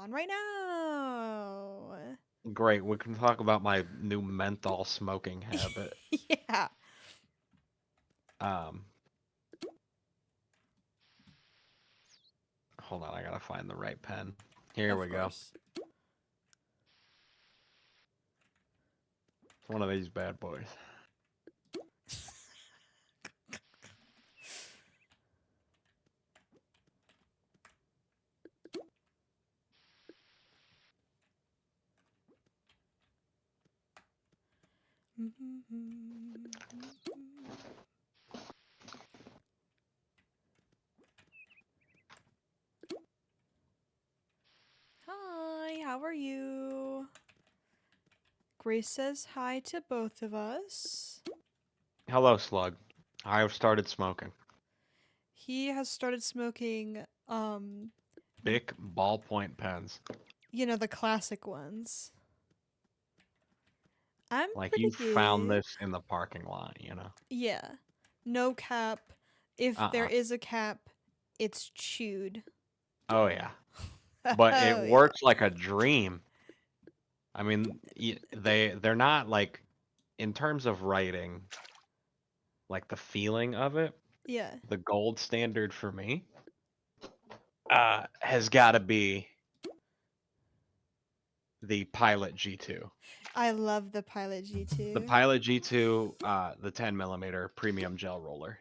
on right now. Great. We can talk about my new menthol smoking habit. Yeah, Um, Hold on, I gotta find the right pen. Here of we go. course. It's one of these bad boys. Hi, how are you? Grace says hi to both of us. Hello, Slug. I have started smoking. He has started smoking, Bic ballpoint pens. the classic ones. I'm Like pretty you found good. this in the parking lot, you know? Yeah. No cap. If there Uh-uh. is a cap, it's chewed. Oh yeah. But it Oh, yeah. works like a dream. I mean, they're not like in terms of writing, like the feeling of it, Yeah. the gold standard for me has got to be the Pilot G2. I love the Pilot The G2. Pilot G2, the 10 millimeter premium gel roller.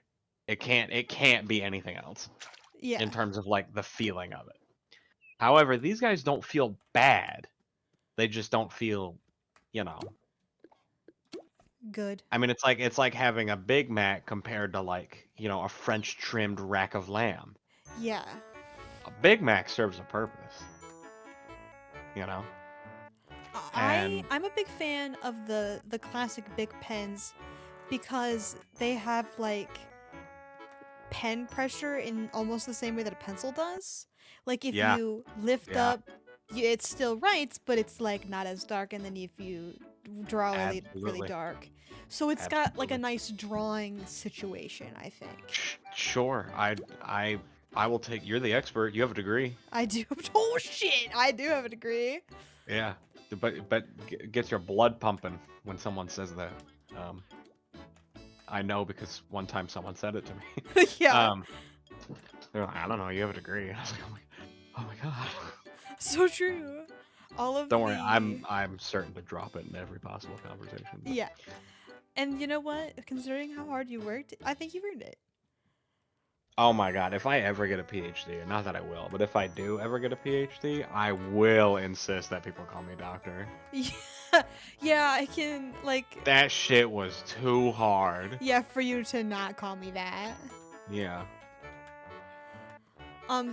It can't be anything else Yeah. in terms of like the feeling of it. However, these guys don't feel bad. They just don't feel, you know. Good. I mean, it's like having a Big Mac compared to like, a French trimmed rack of lamb. Yeah. A Big Mac serves a purpose, you know. And I'm a big fan of the classic Big Pens because they have like pen pressure in almost the same way that a pencil does. Like if yeah, you lift yeah, up, it still writes, but it's like not as dark. And then if you draw really really absolutely, dark, so it's got like a absolutely. nice drawing situation. I think Sure, I will take. You're the expert. You have a degree. I do. Oh shit! I do have a degree. Yeah, but gets your blood pumping when someone says that. Um, I know because one time someone said it to me. Yeah, um, they're like, I don't know, you have a degree. I was like, oh my god. so true. All of Don't worry, the I'm certain to drop it in every possible conversation. But yeah, and you know what? Considering how hard you worked, I think you've earned it. oh my god, if I ever get a PhD, not that I will, but if I do ever get a PhD, I will insist that people call me doctor. Yeah, yeah, I can like That shit was too hard. yeah for you to not call me that. Yeah.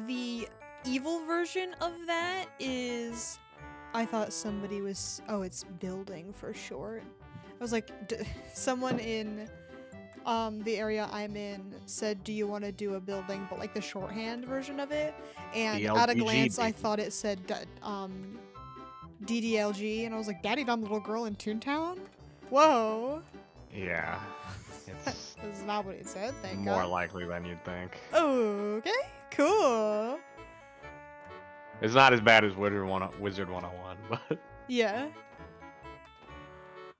The evil version of that is I thought somebody was oh it's building for short. I was like someone in the area I'm in said do you want to do a building but like the shorthand version of it and at a DLGG, glance I baby. thought it said DDLG and I was like daddy dumb little girl in Toontown. Whoa. Yeah. It's This is not what it said, thank more God. likely than you'd think. Okay, cool. It's not as bad as Wizard 101, but Yeah.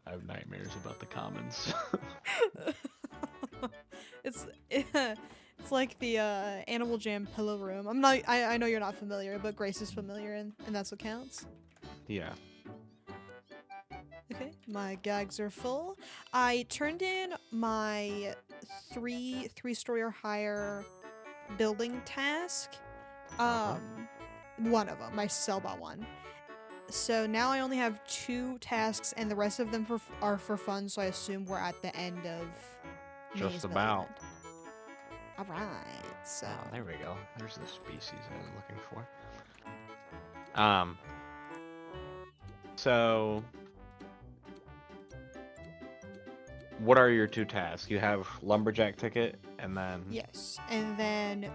I have nightmares about the commons. it's it's like the Animal Jam pillow room. I know you're not familiar, but Grace is familiar and that's what counts. Yeah. Okay, my gags are full. I turned in my three-story or higher building task. Uh-huh. Um, one of them, my Selbot one. So now I only have 2 tasks, and the rest of them are for fun. So I assume we're at the end of Just Maze Building about. Land. All right. So Oh, there we go. There's the species I was looking for. So what are your 2 tasks? You have lumberjack ticket and then yes, and then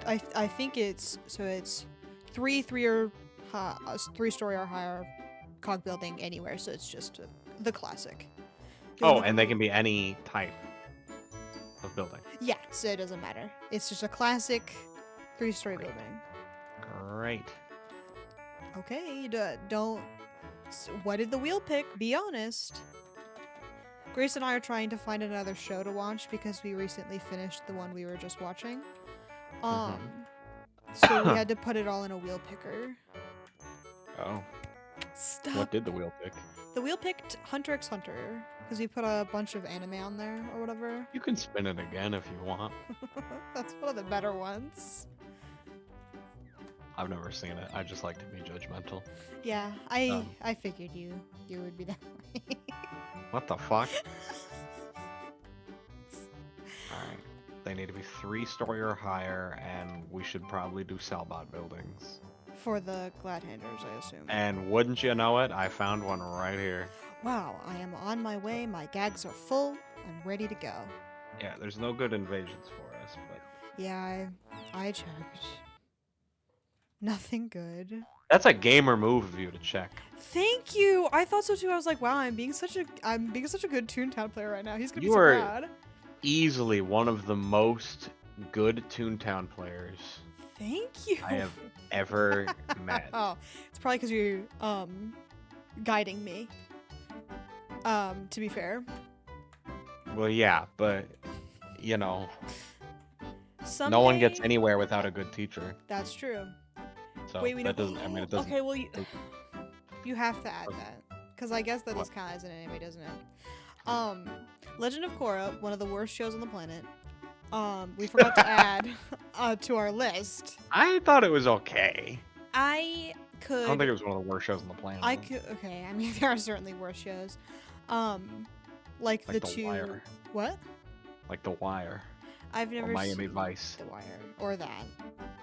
I think it's three or 3-story or higher cog building anywhere. So it's just the classic. You'll oh, never. and they can be any type of building. Yeah, so it doesn't matter. It's just a classic 3-story Great. building. Great. Okay, don't. What did the wheel pick? Be honest. Grace and I are trying to find another show to watch because we recently finished the one we were just watching. Um, so we had to put it all in a wheel picker. Oh, Stop. what did the wheel pick? The wheel picked Hunter x Hunter because we put a bunch of anime on there or whatever. You can spin it again if you want. That's one of the better ones. I've never seen it. I just like to be judgmental. Yeah, I figured you would be that way. What the fuck? Alright. They need to be 3-story or higher, and we should probably do Cellbot buildings. For the Gladhanders, I assume. And wouldn't you know it, I found one right here. Wow, I am on my way. My gags are full. I'm ready to go. Yeah, there's no good invasions for us, but... Yeah, I checked. Nothing good. That's a gamer move of you to check. Thank you. I thought so too. I was like, wow, I'm being such a good Toontown player right now. He's gonna be You so are proud. easily one of the most good Toontown players Thank you. I have ever met. Oh, it's probably because you're guiding me. To be fair. Well, yeah, but you know, Someday... no one gets anywhere without a good teacher. That's true. So Wait, we that don't... doesn't. I mean, it doesn't. Okay, well, you have to add Okay. that because I guess that What? does count as an anime, doesn't it? Legend of Korra, one of the worst shows on the planet. We forgot to add to our list. I thought it was okay. I could. I don't think it was one of the worst shows on the planet. I could. Okay, I mean there are certainly worse shows. Like the two. Wire. What? Like The Wire. I've never Or Miami seen Vice. The Wire or that.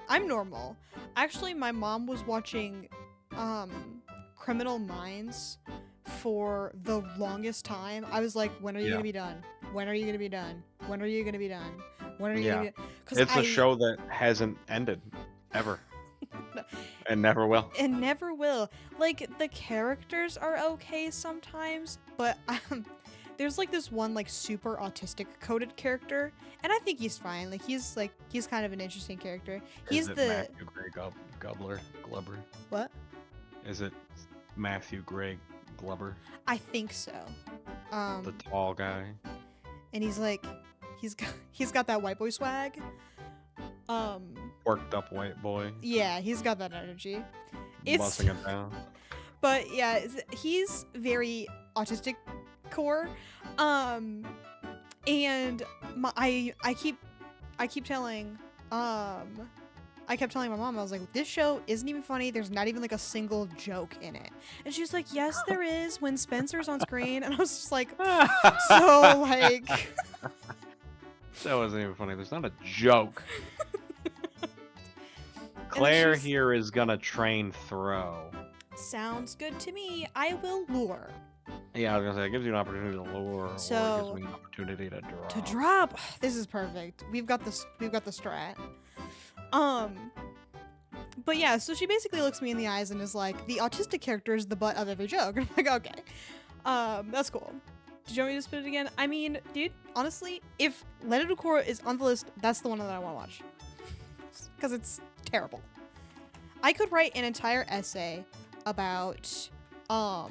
I'm normal. Actually, my mom was watching Criminal Minds for the longest time. I was like, when are you Yeah. gonna be done? When are you gonna be done? When are you gonna be done? When are you Yeah. gonna be done? It's a show that hasn't ended ever. And never will. And never will. Like, the characters are okay sometimes, but there's like this one like super autistic coded character, and I think he's fine. Like he's kind of an interesting character. He's Is it the Matthew Gray Glubber? what? Is it Matthew Gray Glubber? I think so. The tall guy. And he's like, he's got that white boy swag. Worked up white boy. Yeah, he's got that energy. Bussing it down. But yeah, he's very autistic core. And I keep telling I kept telling my mom, I was like, this show isn't even funny. There's not even like a single joke in it. And she's like, yes, there is when Spencer's on screen. And I was just like, so like. That wasn't even funny. There's not a joke. Claire here is gonna train throw. Sounds good to me. I will lure. Yeah, I was gonna say, it gives you an opportunity to lure, or it So- gives me an opportunity to draw. To drop. This is perfect. We've got the strat. But yeah, so she basically looks me in the eyes and is like, the autistic character is the butt of every joke. And I'm like, okay. That's cool. Did you want me to spit it again? I mean, dude, honestly, if Legend of Korra is on the list, that's the one that I want to watch. Because it's terrible. I could write an entire essay about, Why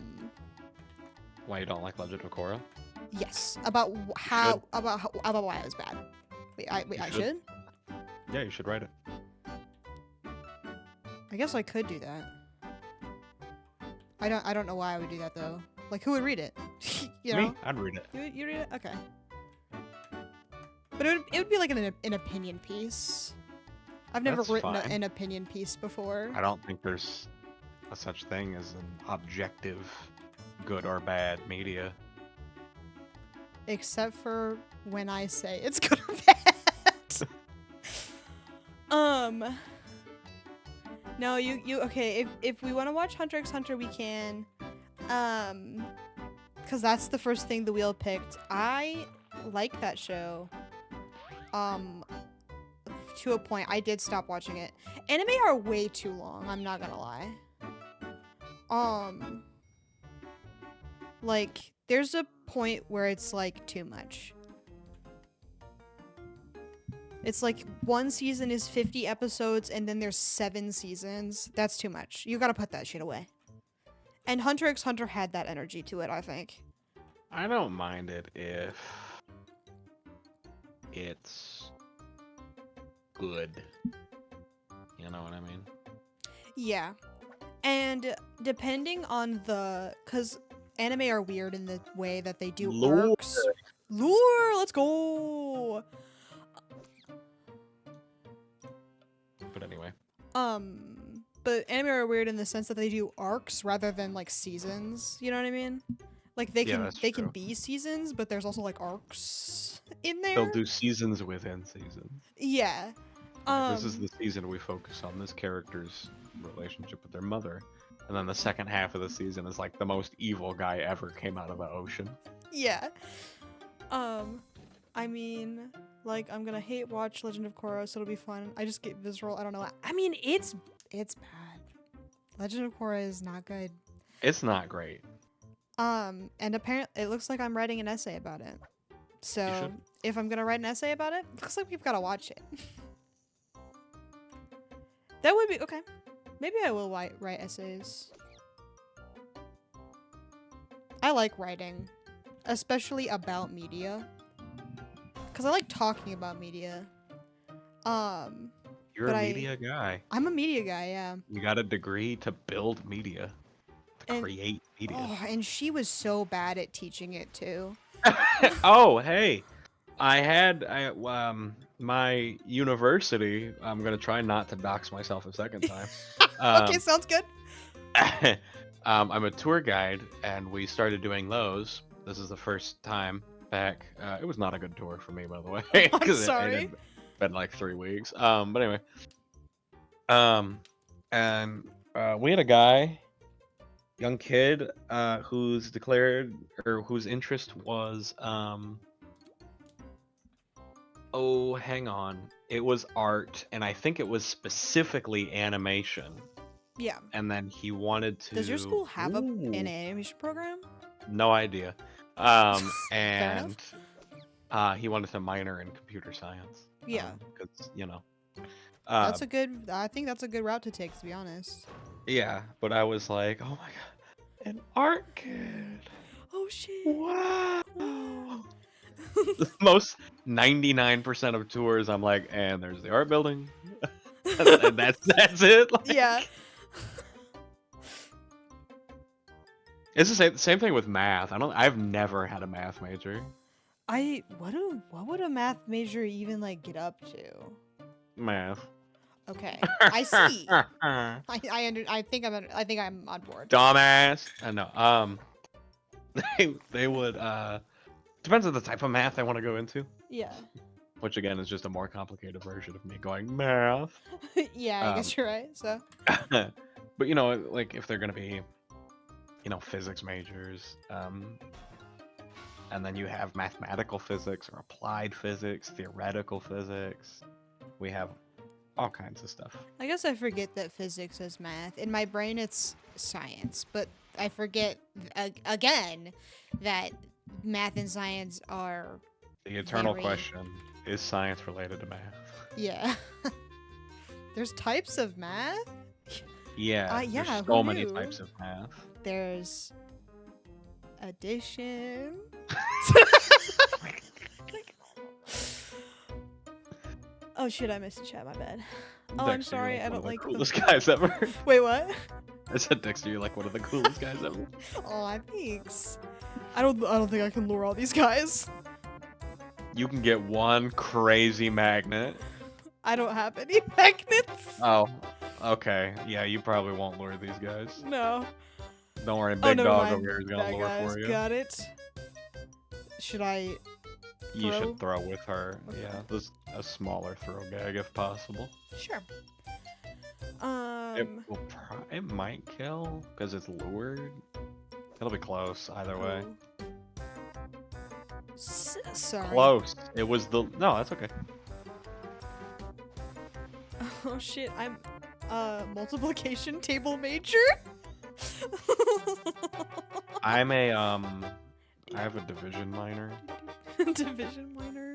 you don't like Legend of Korra? yes, about why it was bad. Wait, I should? Yeah, you should write it. I guess I could do that. I don't know why I would do that though. Like, who would read it? You know? Me? I'd read it. You read it? Okay. But it would be like an opinion piece. I've never That's written fine. an opinion piece before. I don't think there's a such thing as an objective good or bad media. Except for when I say it's good or bad. No, you okay, if we want to watch Hunter x Hunter, we can. Because that's the first thing the wheel picked. I like that show. To a point. I did stop watching it. Anime are way too long, I'm not gonna lie. Like, there's a point where it's like too much. It's like one season is 50 episodes and then there's 7 seasons. That's too much. You gotta put that shit away. And Hunter x Hunter had that energy to it, I think. I don't mind it if it's good. You know what I mean? Yeah. And depending on cause anime are weird in the way that they do Lore. arcs. Lure, let's go. But anyway. But anime are weird in the sense that they do arcs rather than like seasons. You know what I mean? Like they Yeah, can that's they can true. be seasons, but there's also like arcs in They'll there. do seasons within seasons. Yeah. Like, this is the season we focus on this character's relationship with their mother. And then the second half of the season is like the most evil guy ever came out of the ocean. Yeah. I mean, like I'm gonna hate watch Legend of Korra, so it'll be fun. I just get visceral. I don't know. I mean, it's bad. Legend of Korra is not good. It's not great. And apparently it looks like I'm writing an essay about it. So should. if I'm gonna write an essay about it, looks like we've gotta watch it. That would be okay. Maybe I will write essays. I like writing, especially about media, because I like talking about media. You're but a media guy. I'm a media guy, yeah. You got a degree to build media, to And create media. oh, and she was so bad at teaching it too. Oh, hey. My university, I'm gonna try not to dox myself a second time. Okay, sounds good. I'm a tour guide, and we started doing those. This is the first time back. It was not a good tour for me, by the way. I'm sorry. It had been like 3 weeks. But anyway. And we had a guy, young kid, whose whose interest was oh, hang on. It was art, and I think it was specifically animation. Yeah. And then he wanted to. Does your school have an Ooh, animation program? no idea. And he wanted to minor in computer science. Yeah. Because That's a good. I think that's a good route to take, to be honest. yeah. But I was like, oh my god, an art kid. Oh shit. Wow. Most 99% of tours, I'm like, and there's the art building, and that's it. Like, Yeah. it's the same thing with math. I've never had a math major. What would a math major even like get up to? Math. Okay, I see. I think I'm on board. Dumbass. I know. They would depends on the type of math I want to go into. Yeah. Which again is just a more complicated version of me going math. Yeah, I guess you're right. So. But like if they're gonna be, physics majors, and then you have mathematical physics or applied physics, theoretical physics. We have all kinds of stuff. I guess I forget that physics is math. In my brain, it's science, but I forget again that math and science are The eternal question, is science related to math? Yeah. There's types of math? Yeah, yeah, there's who so many knew? types of math. There's addition. Oh shit, I missed the chat, my bad. Oh, I'm Dexter, sorry, you're I don't one of like the coolest guys ever. Wait, what? I said, Dexter, you're like one of the coolest guys ever. Oh, thanks. I don't think I can lure all these guys. You can get one crazy magnet. I don't have any magnets. Oh, okay. Yeah, you probably won't lure these guys. No. Don't worry, Oh, big never dog mind. over here is gonna Bad lure guys, for you. got it. Should I? You throw? should throw with her. Okay. Yeah, just a smaller throw gag if possible. Sure. It might kill because it's lured. It'll be close either way. Sorry. Close. It was the no. That's okay. Oh shit! I'm multiplication table major. I'm a I have a division minor. Division minor.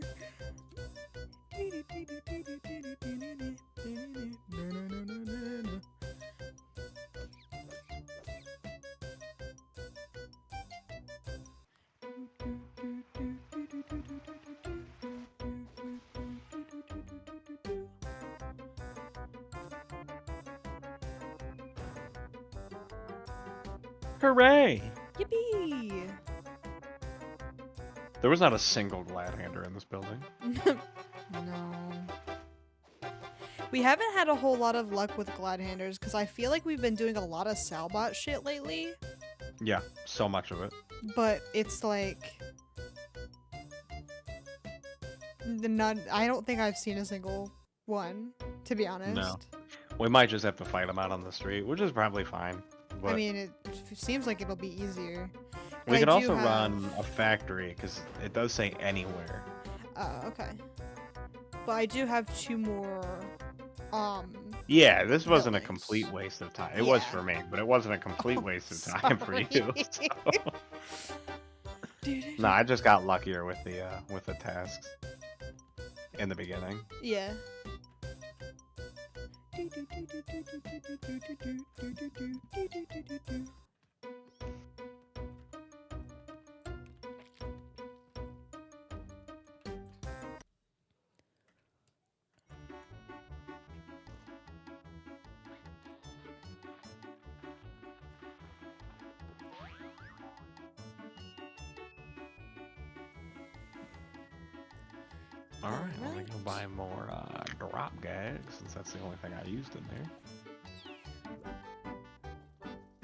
Hooray! Yippee! There was not a single Gladhander in this building. No. We haven't had a whole lot of luck with Gladhanders because I feel like we've been doing a lot of Salbot shit lately. Yeah, so much of it. But it's like I don't think I've seen a single one, to be honest. No. We might just have to fight them out on the street, which is probably fine. But I mean, it seems like it'll be easier. we I could do also have- run a factory because it does say anywhere. Oh, okay. But I do have 2 more. Yeah, this wasn't a Buildings. complete waste of time. It was Yeah. for me, but it wasn't a complete Oh, waste of time for you. sorry. So. No, I just got luckier with the tasks in the beginning. Yeah. All right, well, we Alright. can buy more drop gags since that's the only thing I used in there.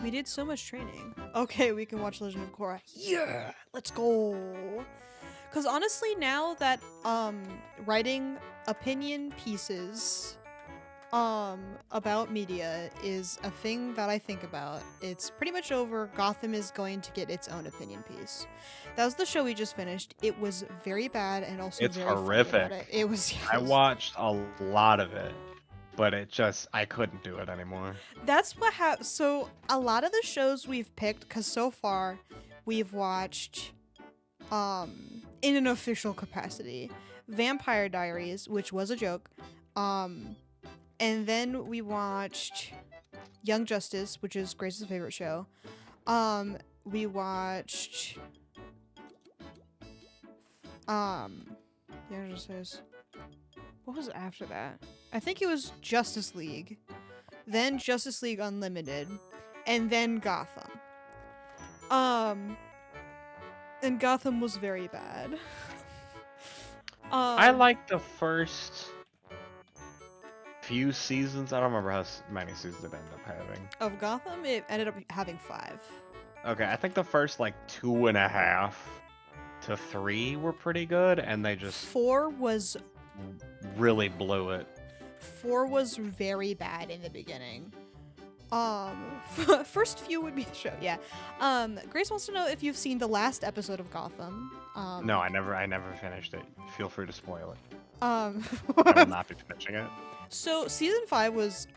We did so much training. Okay, we can watch Legend of Korra. Yeah, let's go. Cause honestly, now that writing opinion pieces about media is a thing that I think about. It's pretty much over. Gotham is going to get its own opinion piece. That was the show we just finished. It was very bad and also It's very funny horrific. about it. It was. I watched a lot of it, but I couldn't do it anymore. That's what happened. So a lot of the shows we've picked, because so far we've watched, in an official capacity, Vampire Diaries, which was a joke, and then we watched Young Justice, which is Grace's favorite show. We watched, Young Justice. What was after that? I think it was Justice League, then Justice League Unlimited, and then Gotham. And Gotham was very bad. I liked the first few seasons. I don't remember how many seasons it ended up having. Of Gotham, it ended up having 5. Okay, I think the first like 2.5 to 3 were pretty good, and they just 4 was really blew it. 4 was very bad in the beginning. First few would be the show, yeah. Grace wants to know if you've seen the last episode of Gotham. No, I never finished it. Feel free to spoil it. I will So not be finishing it. season 5 was,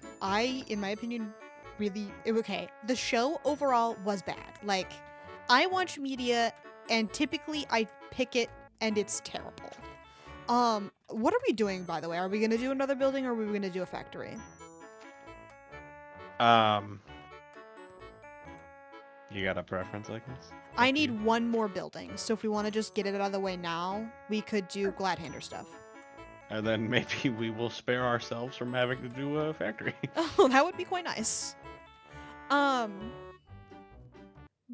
in my opinion, really okay. The show overall was bad. Like, I watch media and typically I pick it and it's terrible. What are we doing, by the way? Are we gonna do another building or are we gonna do a factory? You got a preference like this? I need 1 more building, so if we want to just get it out of the way now, we could do Gladhander stuff. And then maybe we will spare ourselves from having to do a factory. Oh, that would be quite nice.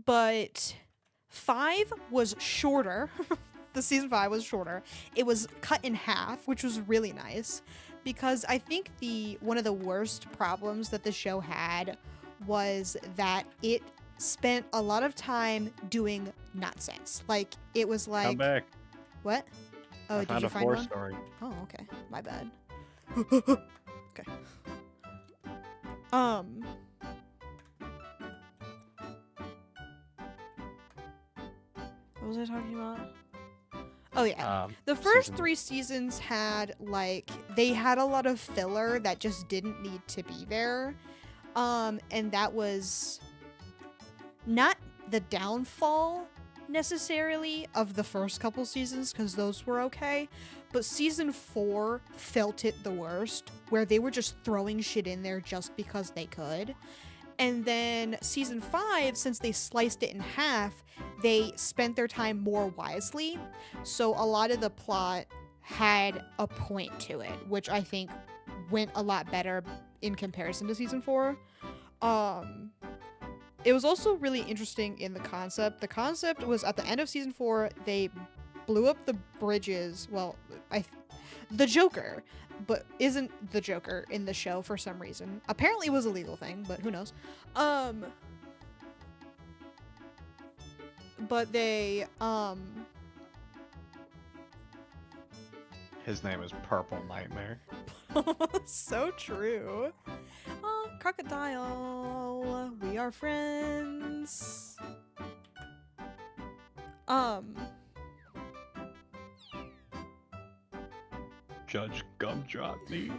But 5 was shorter. The season 5 was shorter. It was cut in half, which was really nice because I think one of the worst problems that the show had was that it spent a lot of time doing nonsense. Like, it was like, Come back. what? Oh, I did found you a find 4 one? story. Oh, okay. My bad. Okay. What was I talking about? Oh, yeah. The first season- 3 seasons had, like, they had a lot of filler that just didn't need to be there. And that was not the downfall necessarily of the first couple seasons, because those were okay, but season 4 felt it the worst, where they were just throwing shit in there just because they could. And then season 5, since they sliced it in half, they spent their time more wisely, so a lot of the plot had a point to it, which I think went a lot better in comparison to season 4. it was also really interesting in the concept. The concept was at the end of season 4, they blew up the bridges. Well, the Joker, but isn't the Joker in the show for some reason. Apparently, it was a legal thing, but who knows? But they His name is Purple Nightmare. so true. Oh, crocodile, we are friends. Judge Gumdrop, please.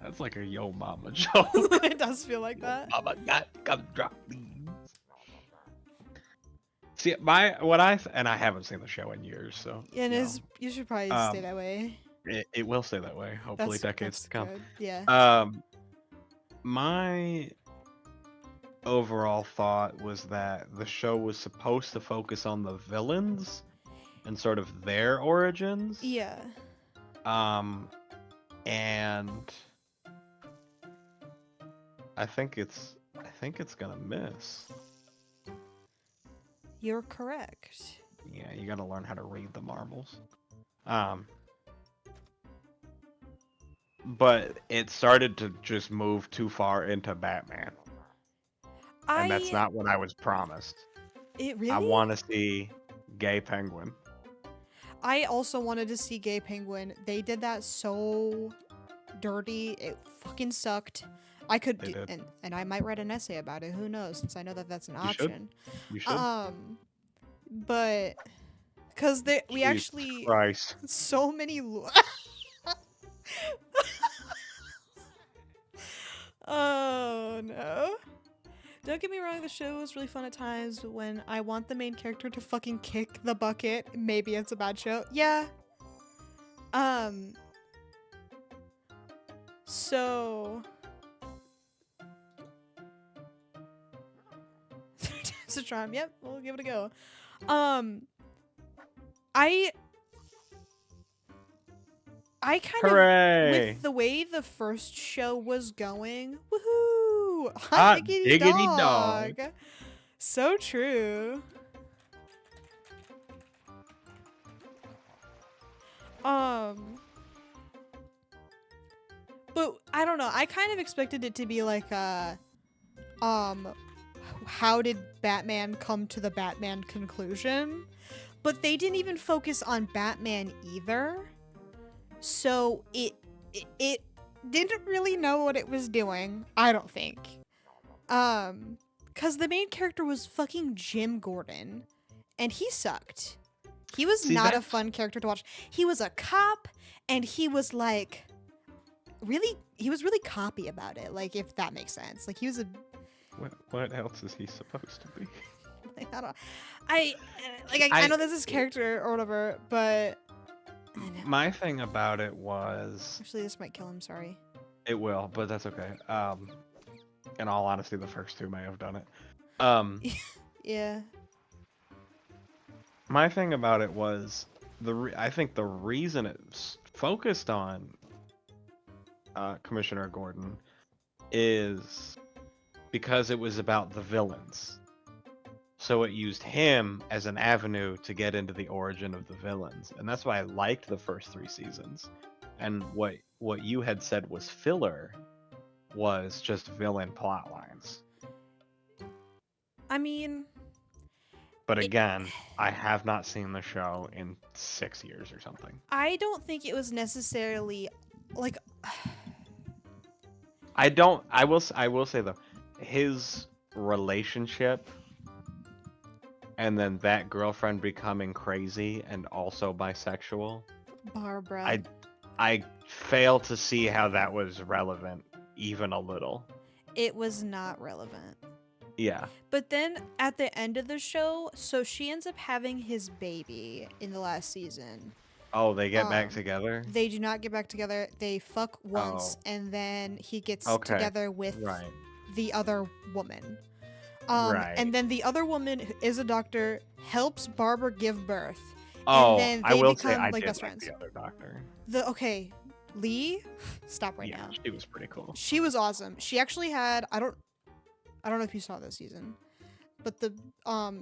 That's like a Yo Mama joke. It does feel like that. Mama got Gumdrop, please. See, and I haven't seen the show in years, so And you should probably stay that way. it will stay that way. Hopefully, decades to come. Good. Yeah. My overall thought was that the show was supposed to focus on the villains and sort of their origins. Yeah. And I think it's gonna miss. You're correct. Yeah, you gotta learn how to read the marbles. But it started to just move too far into Batman. And that's not what I was promised. It really? I want to see Gay Penguin. I also wanted to see Gay Penguin. They did that so dirty. It fucking sucked. I could do, and I might write an essay about it. Who knows? Since I know that that's an option. You should. But because we actually Christ. so many. Oh no. Don't get me wrong, the show was really fun at times, but when I want the main character to fucking kick the bucket, maybe it's a bad show. Yeah. So it's a charm. Yep, we'll give it a go. I kind Hooray! of, with the way the first show was going, woohoo! Hot diggity dog. So true. But I don't know. I kind of expected it to be like how did Batman come to the Batman conclusion? But they didn't even focus on Batman either. So it didn't really know what it was doing, I don't think. Cause the main character was fucking Jim Gordon, and he sucked. He was not a fun character to watch. He was a cop, and he was like really coppy about it, like, if that makes sense. Like, he was a what else is he supposed to be? I know this is character or whatever, but my thing about it was... Actually, this might kill him, sorry. It will, but that's okay. In all honesty, the first two may have done it. Yeah. My thing about it was, I think the reason it's focused on Commissioner Gordon is because it was about the villains. So it used him as an avenue to get into the origin of the villains. And that's why I liked the first 3 seasons. And what you had said was filler was just villain plot lines. I mean... But again, I have not seen the show in 6 years or something. I don't think it was necessarily... like... I will say though, his relationship... and then that girlfriend becoming crazy and also bisexual. Barbara. I fail to see how that was relevant, even a little. It was not relevant. Yeah. But then at the end of the show, so she ends up having his baby in the last season. Oh, they get back together? They do not get back together. They fuck once, and then he gets together with the other woman. And then the other woman is a doctor, helps Barbara give birth. Oh, and then I they will become, say I like, did best like friends. the other doctor. Lee, stop right Yeah, now. she was pretty cool. She was awesome. She actually had I don't know if you saw this season, but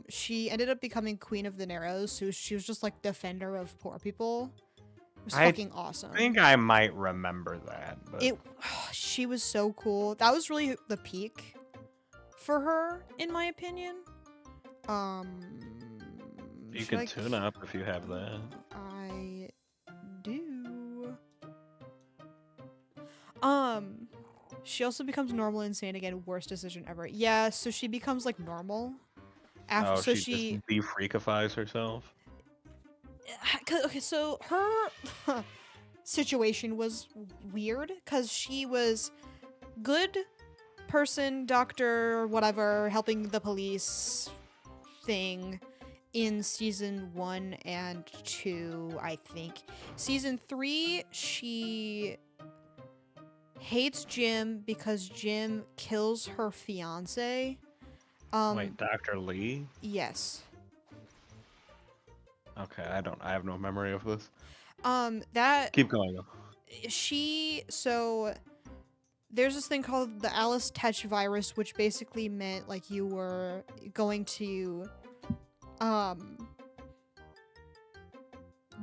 she ended up becoming Queen of the Narrows, so she was just like defender of poor people. It was I fucking awesome. think I might remember that, but She was so cool. That was really the peak for her, in my opinion. you Should can I tune up if you have that. I do. She also becomes normal and sane again. Worst decision ever. Yeah, so she becomes like normal. After, Oh, so she just de-freakifies herself. okay, so her situation was weird because she was good person, doctor, whatever, helping the police thing in season 1 and 2, I think. Season 3, she hates Jim because Jim kills her fiance. Wait, Dr. Lee? Yes. Okay, I have no memory of this. That Keep going though. so there's this thing called the Alice Tetch virus, which basically meant like you were going to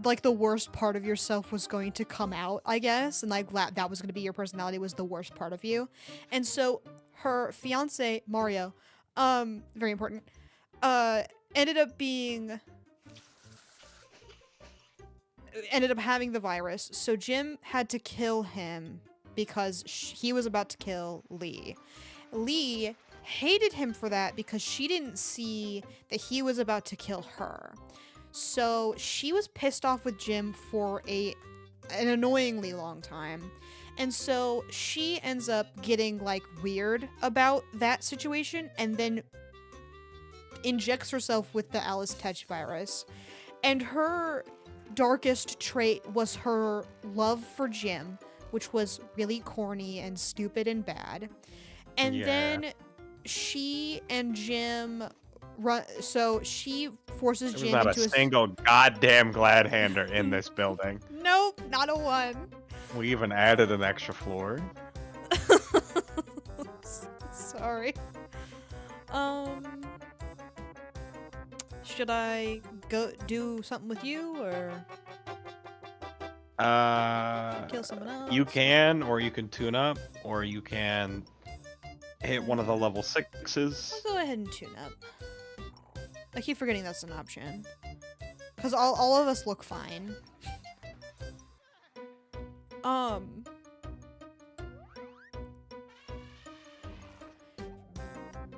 like the worst part of yourself was going to come out, I guess, and like that was going to be your personality, was the worst part of you. And so her fiance Mario, very important, ended up having the virus. So Jim had to kill him because he was about to kill Lee. Lee hated him for that because she didn't see that he was about to kill her. So she was pissed off with Jim for an annoyingly long time. And so she ends up getting like weird about that situation and then injects herself with the Alice Tetch virus. And her darkest trait was her love for Jim, which was really corny and stupid and bad. And then she and Jim so she forces There's Jim not into a single goddamn glad hander in this building. Nope, not a one. We even added an extra floor. Sorry. Should I go do something with you or kill someone else? You can, or you can tune up, or you can hit one of the level 6s. I'll go ahead and tune up. I keep forgetting that's an option. Because all of us look fine.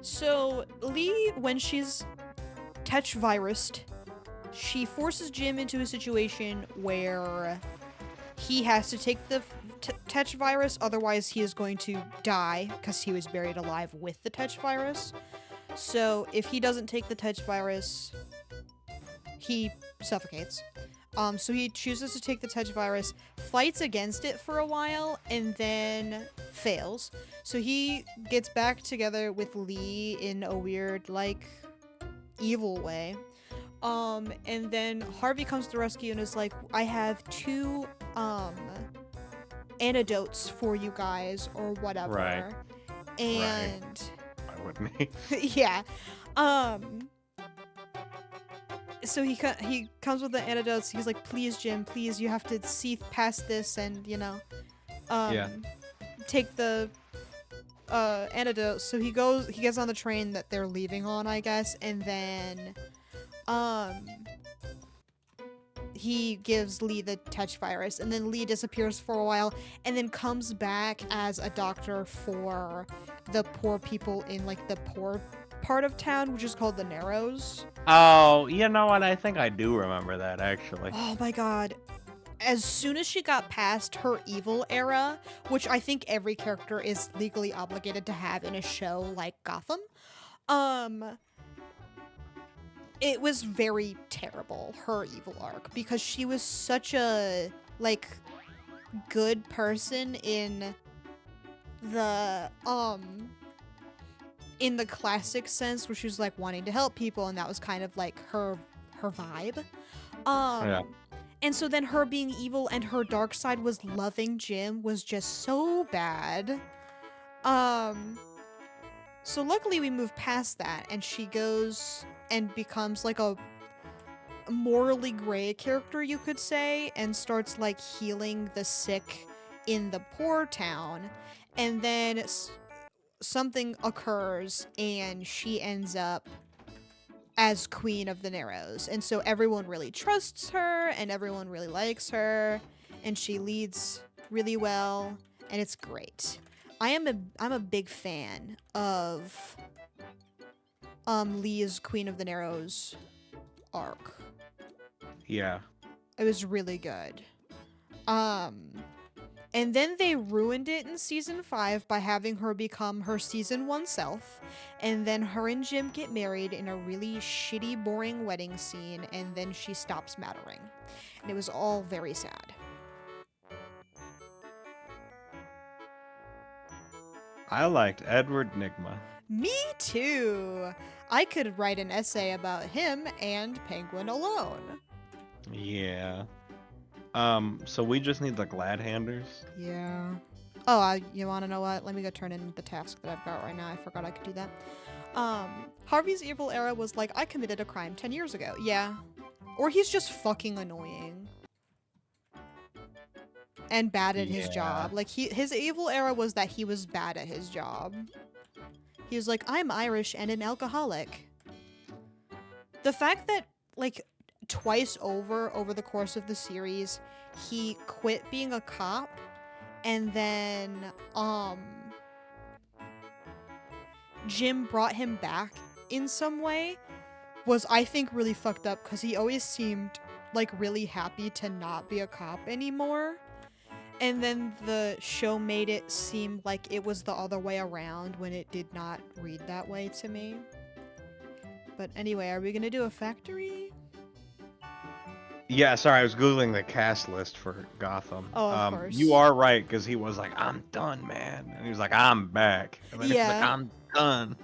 So, Lee, when she's Tetch virused, she forces Jim into a situation where he has to take the Tetch virus, otherwise he is going to die because he was buried alive with the Tetch virus. So if he doesn't take the Tetch virus, he suffocates. So he chooses to take the Tetch virus, fights against it for a while, and then fails. So he gets back together with Lee in a weird, like, evil way. And then Harvey comes to the rescue and is like, I have 2 antidotes for you guys or whatever. Right. And why wouldn't he? yeah. So he comes with the antidotes. He's like, please, Jim, please, you have to see past this and, you know, take the antidote. So he gets on the train that they're leaving on, I guess, and then he gives Lee the Tetch virus, and then Lee disappears for a while and then comes back as a doctor for the poor people in like the poor part of town, which is called the Narrows. Oh, you know what? I think I do remember that, actually. Oh my god. As soon as she got past her evil era, which I think every character is legally obligated to have in a show like Gotham, it was very terrible, her evil arc, because she was such a, like, good person in the classic sense, where she was, like, wanting to help people, and that was kind of, like, her vibe. Yeah. And so then her being evil and her dark side was loving Jim was just so bad. Um so luckily we moved past that and she goes and becomes like a morally gray character, you could say, and starts like healing the sick in the poor town. And then something occurs and she ends up as Queen of the Narrows. And so everyone really trusts her and everyone really likes her and she leads really well and it's great. I'm a big fan of Lee's Queen of the Narrows arc. Yeah. It was really good. Um and then they ruined it in season 5 by having her become her season 1 self. And then her and Jim get married in a really shitty, boring wedding scene. And then she stops mattering. And it was all very sad. I liked Edward Nygma. Me too. I could write an essay about him and Penguin alone. Yeah. So we just need the glad handers. Yeah. Oh, you want to know what? Let me go turn in the task that I've got right now. I forgot I could do that. Harvey's evil era was like, I committed a crime 10 years ago. Yeah. Or he's just fucking annoying. And bad at his job. Like, his evil era was that he was bad at his job. He was like, I'm Irish and an alcoholic. The fact that, like, twice over the course of the series, he quit being a cop and then Jim brought him back in some way was, I think, really fucked up because he always seemed like really happy to not be a cop anymore. And then the show made it seem like it was the other way around when it did not read that way to me. But anyway, are we gonna do a factory? Yeah, sorry, I was googling the cast list for Gotham. Oh, of course. You are right, because he was like, "I'm done, man," and he was like, "I'm back," and then he was like, Yeah. "I'm done."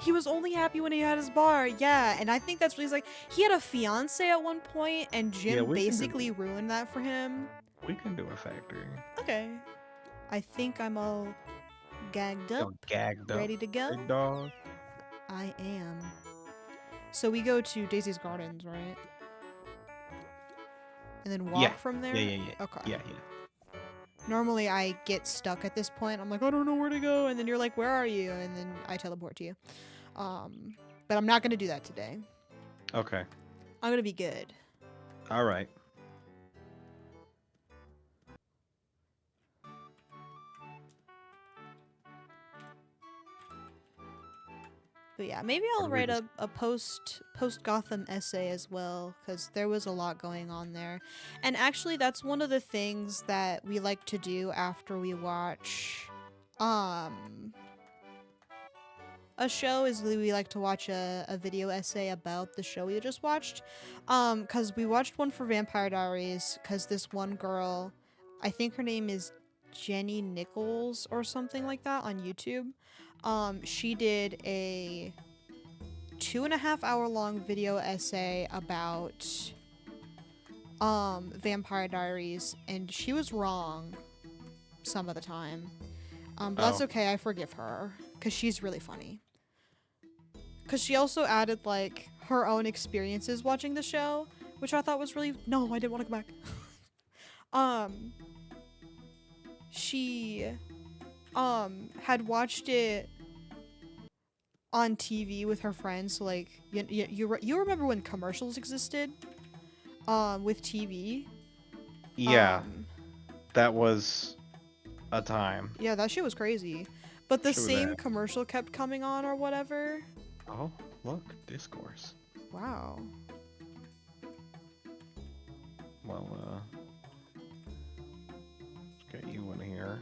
He was only happy when he had his bar, yeah, and I think that's what he's like. He had a fiance at one point, and Jim basically ruined that for him. We can do a factory. Okay. I think I'm all gagged up, gagged ready to go. Big dog. I am. So we go to Daisy's Gardens, right? And then walk from there? Yeah. Okay. Yeah. Normally I get stuck at this point. I'm like, I don't know where to go. And then you're like, where are you? And then I teleport to you. But I'm not going to do that today. Okay. I'm going to be good. All right. But yeah, maybe I'll write a post Gotham essay as well, because there was a lot going on there. And actually, that's one of the things that we like to do after we watch a show, is we like to watch a video essay about the show we just watched. Because we watched one for Vampire Diaries, because this one girl, I think her name is Jenny Nichols or something like that on YouTube. She did a 2.5 hour long video essay about Vampire Diaries, and she was wrong some of the time. But that's okay, I forgive her, because she's really funny. Because she also added, like, her own experiences watching the show, which I thought was really... No, I didn't want to go back. She had watched it on TV with her friends. So, like, you remember when commercials existed with TV? Yeah, that was a time. Yeah, that shit was crazy. But the same commercial kept coming on or whatever. Oh, look, discourse. Wow. Well, let's get you in here.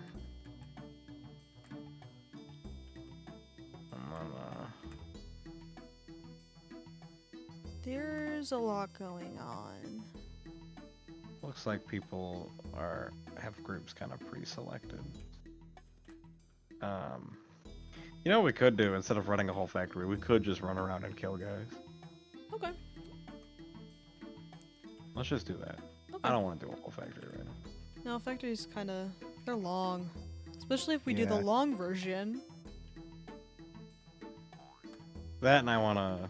There's a lot going on. Looks like people have groups kind of pre-selected. You know what we could do instead of running a whole factory? We could just run around and kill guys. Okay. Let's just do that. I Okay. don't want to do a whole factory right now. No, factories kind of, they're long. Especially if we do the Yeah. long version. That and I want to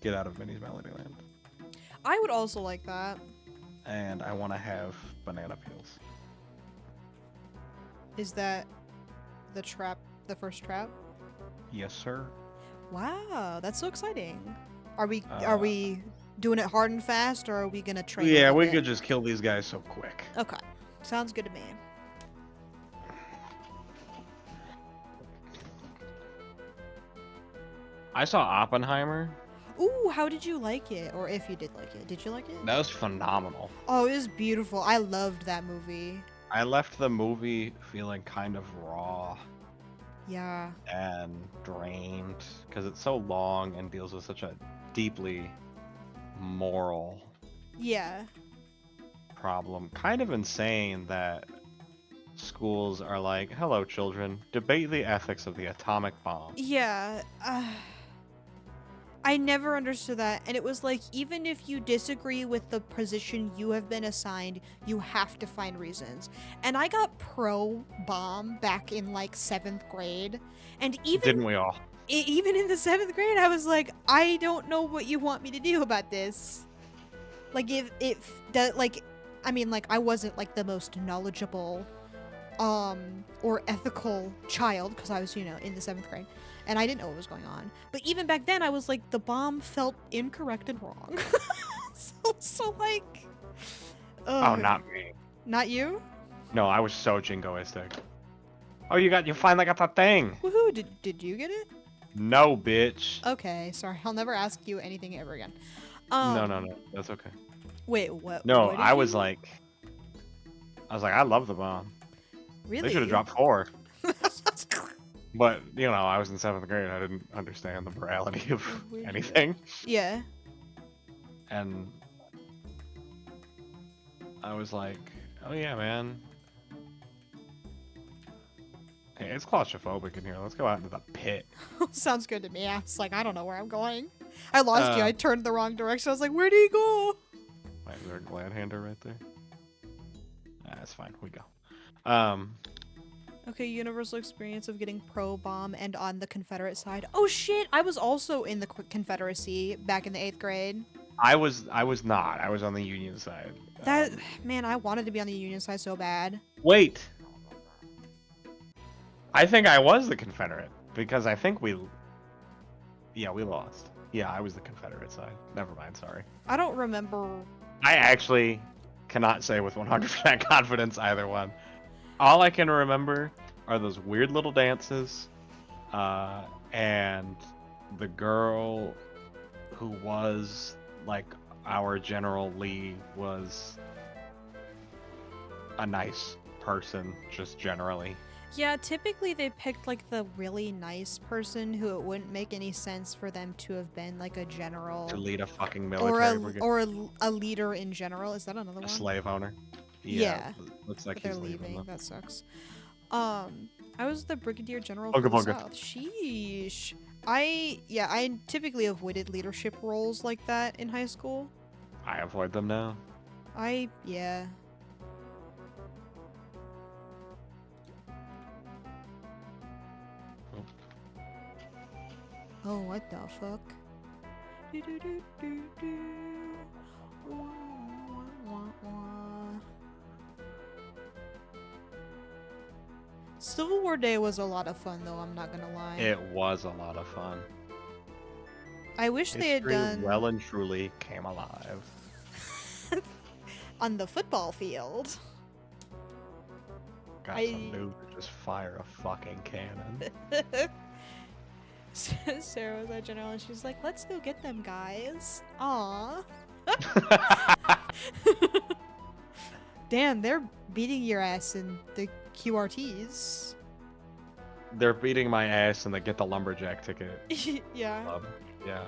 get out of Minnie's Melody Land. I would also like that. And I want to have banana peels. Is that the trap, the first trap? Yes, sir. Wow, that's so exciting. Are we Uh, doing it hard and fast, or are we gonna train a Yeah, little we bit? could just kill these guys so quick. Okay, sounds good to me. I saw Oppenheimer. Ooh, how did you like it? Or if you did like it, did you like it? That was phenomenal. Oh, it was beautiful. I loved that movie. I left the movie feeling kind of raw Yeah. and drained because it's so long and deals with such a deeply moral Yeah. problem. Kind of insane that schools are like, hello, children, debate the ethics of the atomic bomb. Yeah. I never understood that. And it was like, even if you disagree with the position you have been assigned, you have to find reasons. And I got pro bomb back in like 7th grade. And even Didn't we all? even in the 7th grade, I was like, I don't know what you want me to do about this. Like, I mean, like, I wasn't like the most knowledgeable or ethical child because I was, in the 7th grade and I didn't know what was going on. But even back then, I was like, the bomb felt incorrect and wrong. so like, Oh, not me. not you? No, I was so jingoistic. Oh, you finally got that thing. Woohoo! Did you get it? No, bitch. Okay, sorry. I'll never ask you anything ever again. No. That's okay. Wait, what? No, what did I was you- like, I love the bomb. really? They should have dropped 4. But, I was in 7th grade. I didn't understand the morality of Where'd you anything. Yeah. And I was like, oh yeah, man. Hey, it's claustrophobic in here. Let's go out into the pit. Sounds good to me. I was like, I don't know where I'm going. I lost you. Uh, I turned the wrong direction. I was like, where did he go? Wait, is there a glad hander right there? That's fine. We go. Okay, universal experience of getting pro bomb and on the Confederate side. Oh shit! I was also in the Confederacy back in the 8th grade. I was not. I was on the Union side. That man, I wanted to be on the Union side so bad. Wait. I think I was the Confederate because I think we lost. Yeah, I was the Confederate side. Never mind. Sorry. I don't remember. I actually cannot say with 100% confidence either one. All I can remember are those weird little dances, and the girl who was like our General Lee was a nice person, just generally. Yeah, typically they picked like the really nice person who it wouldn't make any sense for them to have been like a general To lead a fucking or military brigade. a leader in general. Is that another A one? slave owner. Yeah. Looks like But they're he's leaving. though. That sucks. I was the brigadier general Bunga for the bunga. South. Sheesh. I typically avoided leadership roles like that in high school. I avoid them now. Yeah. Oh, what the fuck? Do-do-do-do-do. Wah, wah, wah, wah. Civil War Day was a lot of fun, though. I'm not gonna lie. It was a lot of fun. I wish they had History done well and truly came alive. on the football field. Got I- some dude to just fire a fucking cannon. Sarah was our general, and she's like, "Let's go get them, guys." Aw. Damn, they're beating your ass in the QRTs. They're beating my ass and they get the lumberjack ticket Yeah. club. Yeah.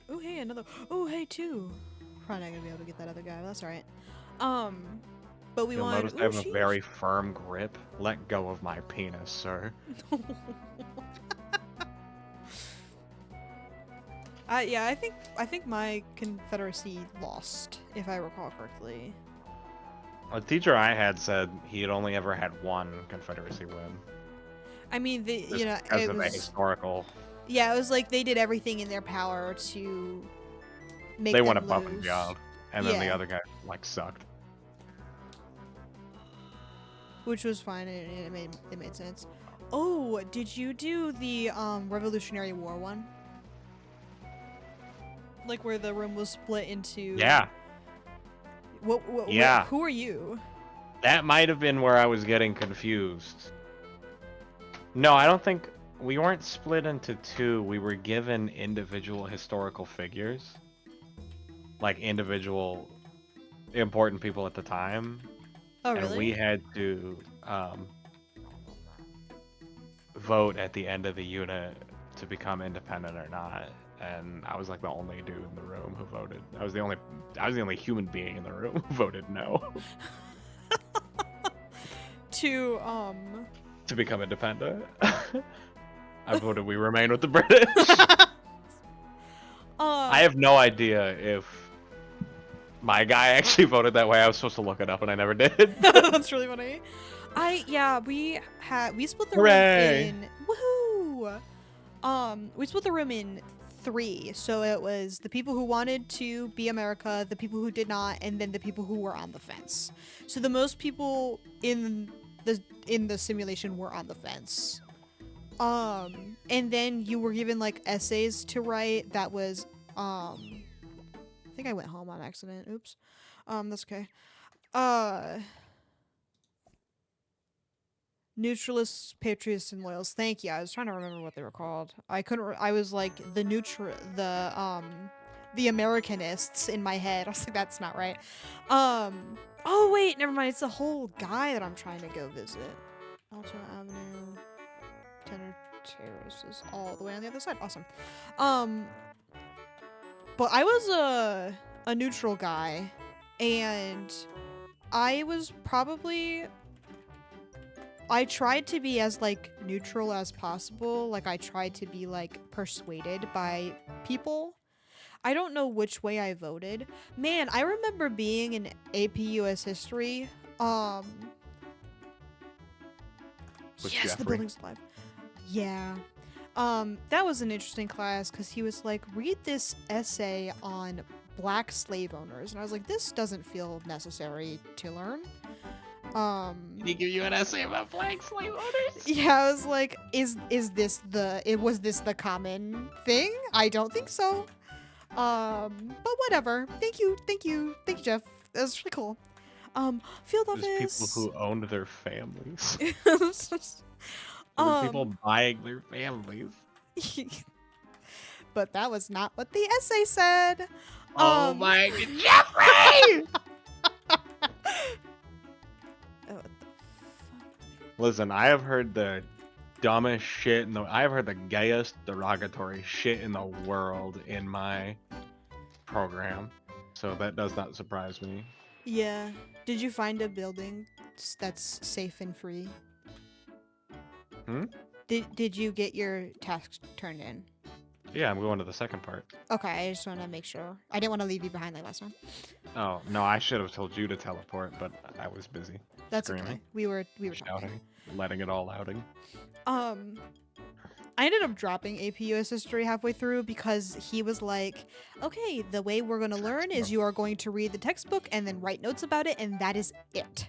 Oh hey, another. Oh hey, two. Probably not gonna be able to get that other guy, but that's alright. But we You'll want. notice I Ooh, have a sheesh. very firm grip. Let go of my penis, sir. Yeah, I think my Confederacy lost, if I recall correctly. A teacher I had said he had only ever had one Confederacy win, I mean, just because it of the was historical. yeah, it was like they did everything in their power to They make went them above and lose. beyond, and then the Yeah, other guy like sucked. which was fine. It made sense. Oh, did you do the Revolutionary War one? Like where the room was split into Yeah, yeah. who are you? That might have been where I was getting confused. No, I don't think we weren't split into two. We were given individual historical figures, like individual important people at the time, Oh, and we really? had to vote at the end of the unit to become independent or not. And I was like the only dude in the room who voted. I was the only human being in the room who voted no To to become independent. I voted we remain with the British. I have no idea if my guy actually voted that way. I was supposed to look it up and I never did. That's really funny. We split the room Hooray! in woohoo. We split the room in three. So it was the people who wanted to be America, the people who did not, and then the people who were on the fence. So the most people in the simulation were on the fence. And then you were given like essays to write. That was I think I went home on accident. Oops. That's okay. Uh Neutralists, Patriots, and Loyals. Thank you. I was trying to remember what they were called. I couldn't. I was like the Americanists in my head. I was like, that's not right. Oh wait, never mind. It's the whole guy that I'm trying to go visit. Alta Avenue, Tenor Terrace is all the way on the other side. Awesome. Um, but I was a neutral guy, and I was probably I tried to be as like neutral as possible. Like I tried to be like persuaded by people. I don't know which way I voted. Man, I remember being in AP US history. Um With yes, the Jeffrey. building's alive. Yeah. That was an interesting class cuz he was like read this essay on black slave owners and I was like this doesn't feel necessary to learn. Did he give you an essay about black slave owners? Yeah, I was like, was this the common thing? I don't think so. But whatever. Thank you, Jeff. That was really cool. Field There's people office. who owned their families. There were people um, buying their families. but that was not what the essay said. Oh Um, my Jeffrey! oh, what the fuck? Listen, I have heard the dumbest shit I have heard the gayest derogatory shit in the world in my program. So that does not surprise me. Yeah. Did you find a building that's safe and free? Hmm? Did you get your tasks turned in? Yeah, I'm going to the second part. Okay, I just want to make sure. I didn't want to leave you behind like last time. Oh, no, I should have told you to teleport, but I was busy That's screaming, okay. We were talking. shouting, letting it all outing. I ended up dropping AP US history halfway through because he was like, "Okay, the way we're going to learn is you are going to read the textbook and then write notes about it and that is it."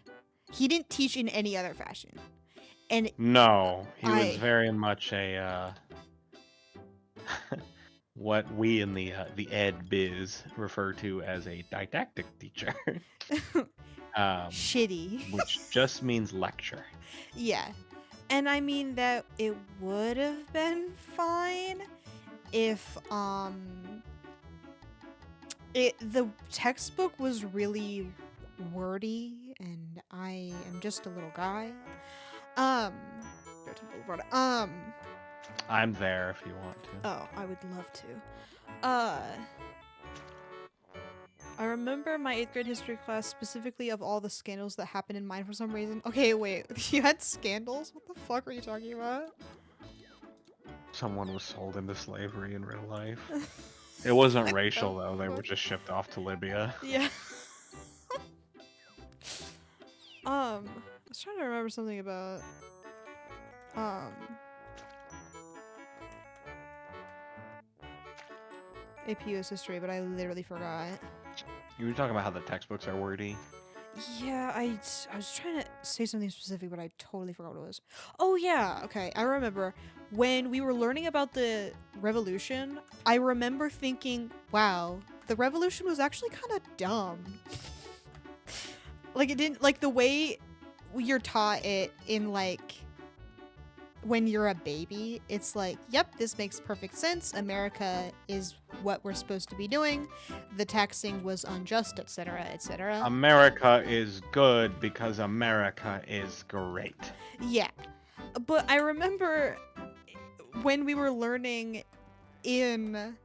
He didn't teach in any other fashion. And No, he was I very much a what we in the ed biz refer to as a didactic teacher, um, shitty. which just means lecture. Yeah. And I mean that it would have been fine if the textbook was really wordy and I am just a little guy. Bearton Boulevard. I'm there if you want to. Oh, I would love to. I remember my 8th grade history class specifically of all the scandals that happened in mine for some reason. Okay, wait. You had scandals? What the fuck are you talking about? Someone was sold into slavery in real life. It wasn't racial though. They were just shipped off to Libya. Yeah. I was trying to remember something about um AP US history, but I literally forgot. You were talking about how the textbooks are wordy. Yeah, I was trying to say something specific, but I totally forgot what it was. Oh yeah, okay. I remember when we were learning about the revolution, I remember thinking, wow, the revolution was actually kind of dumb. Like it didn't like the way you're taught it in like when you're a baby, it's like, yep, this makes perfect sense. America is what we're supposed to be doing. The taxing was unjust, etc., etc. America is good because America is great. Yeah. But I remember when we were learning in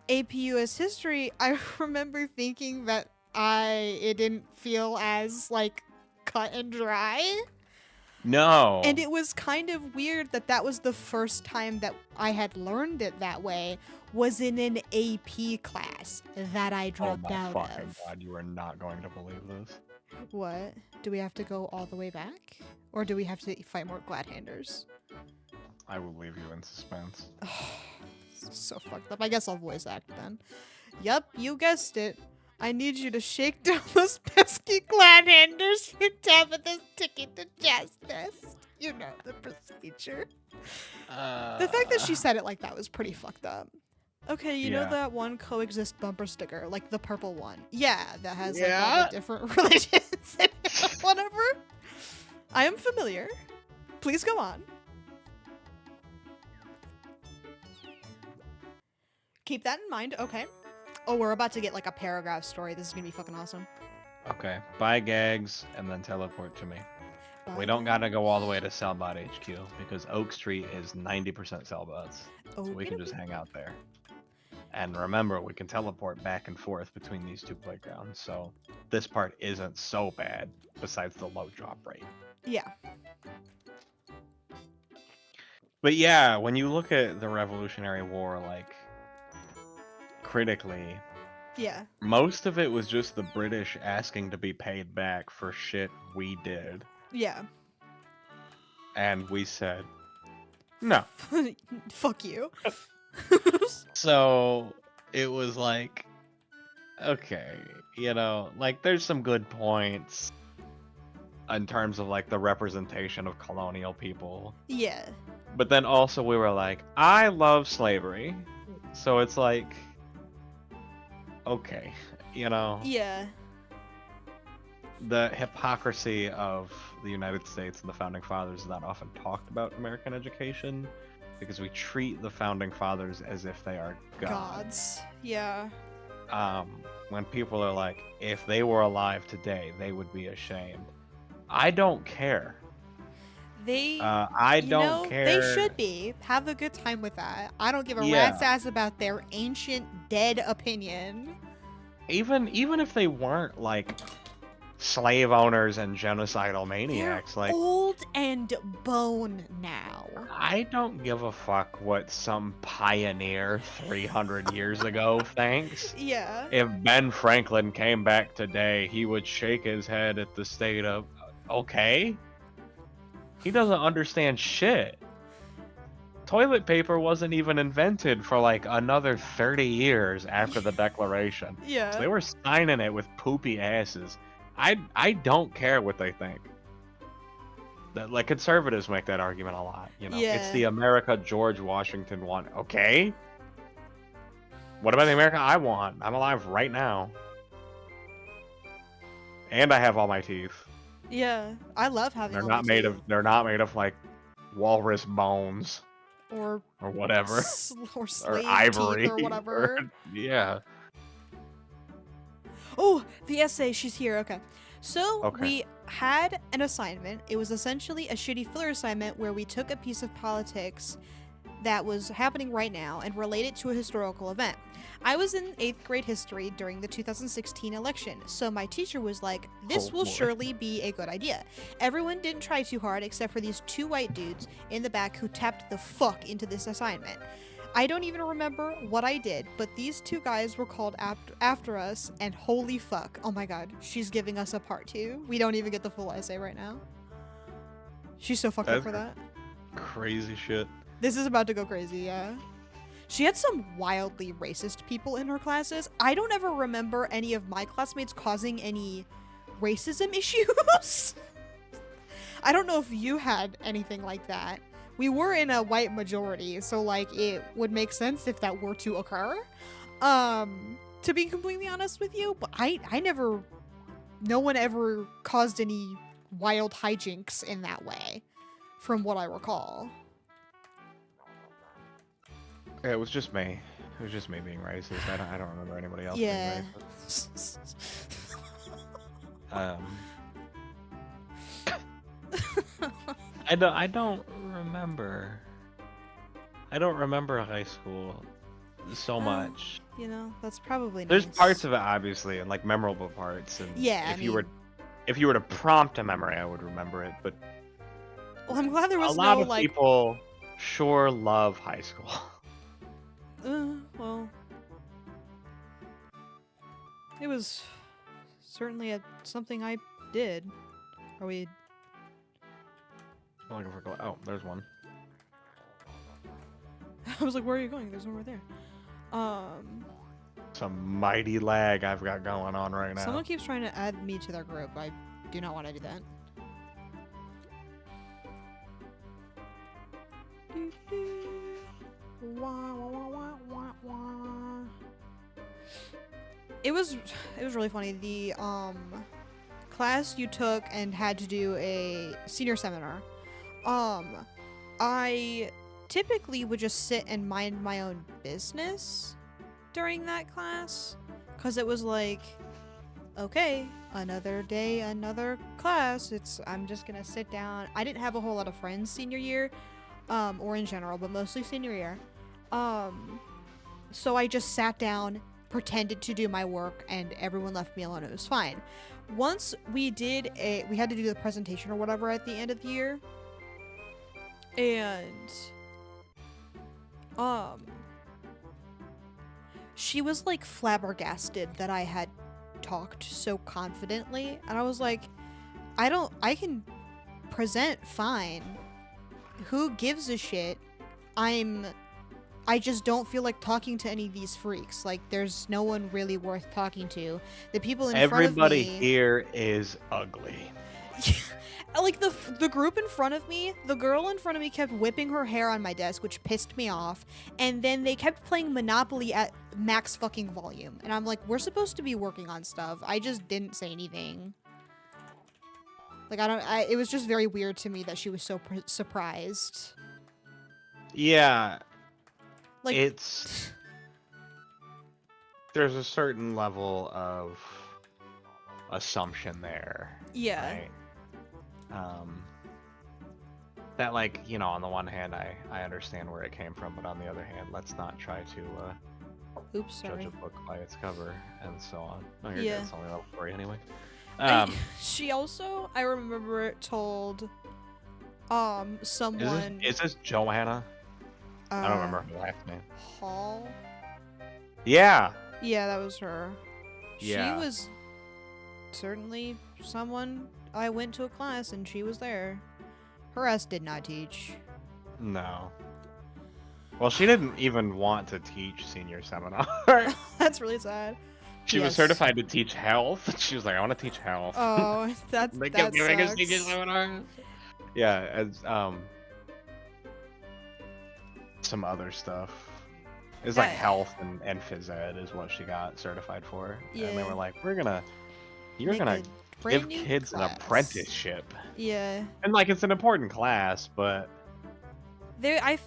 AP US history, I remember thinking that it didn't feel as like cut and dry. No. And it was kind of weird that that was the first time that I had learned it that way, was in an AP class that I Oh dropped my out fucking of. god, you are not going to believe this. What? Do we have to go all the way back? Or do we have to fight more Gladhanders? I will leave you in suspense. So fucked up. I guess I'll voice act then. Yup, you guessed it. I need you to shake down those pesky Gladhanders for Tabitha's ticket to justice. You know the procedure. The fact that she said it like that was pretty fucked up. Okay, you know Yeah. that one coexist bumper sticker, like the purple one? Yeah, that has like all Yeah. the different religions in it. Whatever. I am familiar. Please go on. Keep that in mind. Okay. Oh, we're about to get like a paragraph story. This is gonna be fucking awesome. Okay, buy gags and then teleport to me. We don't gotta go all the way to Cellbot HQ because Oak Street is 90% Cellbots. So we can just hang out there. And remember, we can teleport back and forth between these two playgrounds, so this part isn't so bad, besides the low drop rate. Yeah. But yeah, when you look at the Revolutionary War, like, critically, Yeah. most of it was just the British asking to be paid back for shit we did. Yeah. And we said, no. Fuck you. So it was like, okay, you know, like there's some good points in terms of like the representation of colonial people. Yeah. But then also we were like, I love slavery. So it's like, okay, you know. Yeah. The hypocrisy of the United States and the Founding Fathers is not often talked about in American education because we treat the Founding Fathers as if they are gods. Yeah. When people are like, if they were alive today, they would be ashamed. I don't care. I don't care. They should be. Have a good time with that. I don't give a Yeah. rat's ass about their ancient dead opinion. Even if they weren't like slave owners and genocidal maniacs, They're like old and bone now. I don't give a fuck what some pioneer 300 years ago thinks. Yeah. If Ben Franklin came back today, he would shake his head at the state of, okay? He doesn't understand shit. Toilet paper wasn't even invented for like another 30 years after the Declaration. Yeah. So they were signing it with poopy asses. I don't care what they think. That, like, conservatives make that argument a lot, you know. It's Yeah. the America George Washington one. Okay. What about the America I want? I'm alive right now. And I have all my teeth. Yeah. I love having They're all not these made teeth. of they're not made of like walrus bones or whatever. or Or slave ivory. teeth or whatever. Yeah. Oh, the essay. She's here. Okay. So Okay. we had an assignment. It was essentially a shitty filler assignment where we took a piece of politics that was happening right now and relate it to a historical event. I was in 8th grade history during the 2016 election, so my teacher was like, this Oh, will boy. surely be a good idea. Everyone didn't try too hard except for these two white dudes in the back who tapped the fuck into this assignment. I don't even remember what I did, but these two guys were called after us, and holy fuck. Oh my god, she's giving us a part 2. We don't even get the full essay right now. She's so fucked up That's for that. crazy shit. This is about to go crazy, yeah. She had some wildly racist people in her classes. I don't ever remember any of my classmates causing any racism issues. I don't know if you had anything like that. We were in a white majority, so like it would make sense if that were to occur. To be completely honest with you, but no one ever caused any wild hijinks in that way, from what I recall. Yeah, it was just me. It was just me being racist. I don't remember anybody else Yeah. being racist. I don't remember. I don't remember high school so much. You know, that's probably There's nice. parts of it obviously, and like memorable parts. And Yeah, if you were to prompt a memory, I would remember it. But Well, I'm glad there was a lot no of like. people sure love high school. Well, it was certainly something I did. Are we? I'm looking for oh, there's one. I was like, where are you going? There's nowhere there. Some mighty lag I've got going on right now. Someone keeps trying to add me to their group. I do not want to do that. It was really funny. The class you took and had to do a senior seminar. I typically would just sit and mind my own business during that class, because it was like, okay, another day, another class. I'm just gonna sit down. I didn't have a whole lot of friends senior year, or in general, but mostly senior year. So I just sat down, pretended to do my work, and everyone left me alone. It was fine. Once we had to do the presentation or whatever at the end of the year, and she was like flabbergasted that I had talked so confidently, and I was like, I can present fine. Who gives a shit? I just don't feel like talking to any of these freaks. Like, there's no one really worth talking to. The people in front of me... Everybody here is ugly. Like, the group in front of me, the girl in front of me kept whipping her hair on my desk, which pissed me off. And then they kept playing Monopoly at max fucking volume. And I'm like, we're supposed to be working on stuff. I just didn't say anything. Like, it was just very weird to me that she was so surprised. Yeah. Like, there's a certain level of assumption there. yeah. Right? That, like, you know, on the one hand, I understand where it came from, but on the other hand, let's not try to Oops, sorry. judge a book by its cover and so on. No, you're Yeah. good. It's only level 3 anyway. She also, I remember, told someone... Is this Joanna? I don't remember her last name. Hall? Yeah. Yeah, that was her. Yeah. She was certainly someone I went to a class and she was there. Her ass did not teach. No. Well, she didn't even want to teach senior seminar. That's really sad. She was certified to teach health. She was like, I want to teach health. Oh, that giving us senior sucks. seminar. Yeah, as some other stuff. It's like health and phys ed is what she got certified for. Yeah. And they were like, you're gonna Make a give brand new kids an class. apprenticeship. Yeah. And like, it's an important class, but I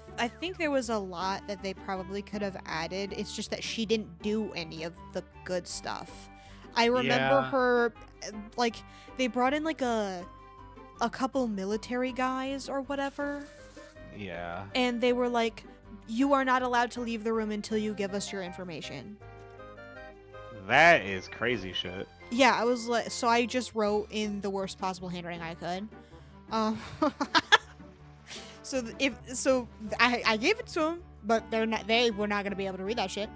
think there was a lot that they probably could have added. It's just that she didn't do any of the good stuff. I remember her, like, they brought in like a couple military guys or whatever. yeah. And they were like, you are not allowed to leave the room until you give us your information. That is crazy shit. Yeah, I was like, so I just wrote in the worst possible handwriting I could. I gave it to him, but they were not gonna be able to read that shit.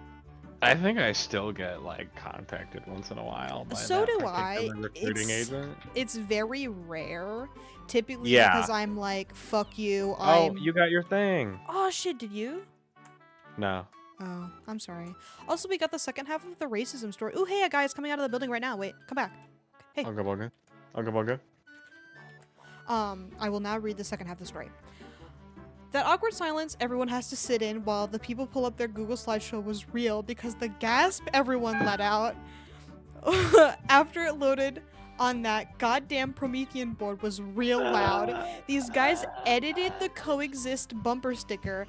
I think I still get like contacted once in a while by So that do I. particular recruiting agent. It's very rare, typically Yeah. because I'm like, fuck you. Oh, you got your thing. Oh shit, did you? No. Oh, I'm sorry. Also, we got the second half of the racism story. Ooh, hey, a guy is coming out of the building right now. Wait, come back. Hey. Unga bunga. Unga bunga. I will now read the second half of the story. That awkward silence everyone has to sit in while the people pull up their Google slideshow was real because the gasp everyone let out after it loaded on that goddamn Promethean board was real loud. These guys edited the coexist bumper sticker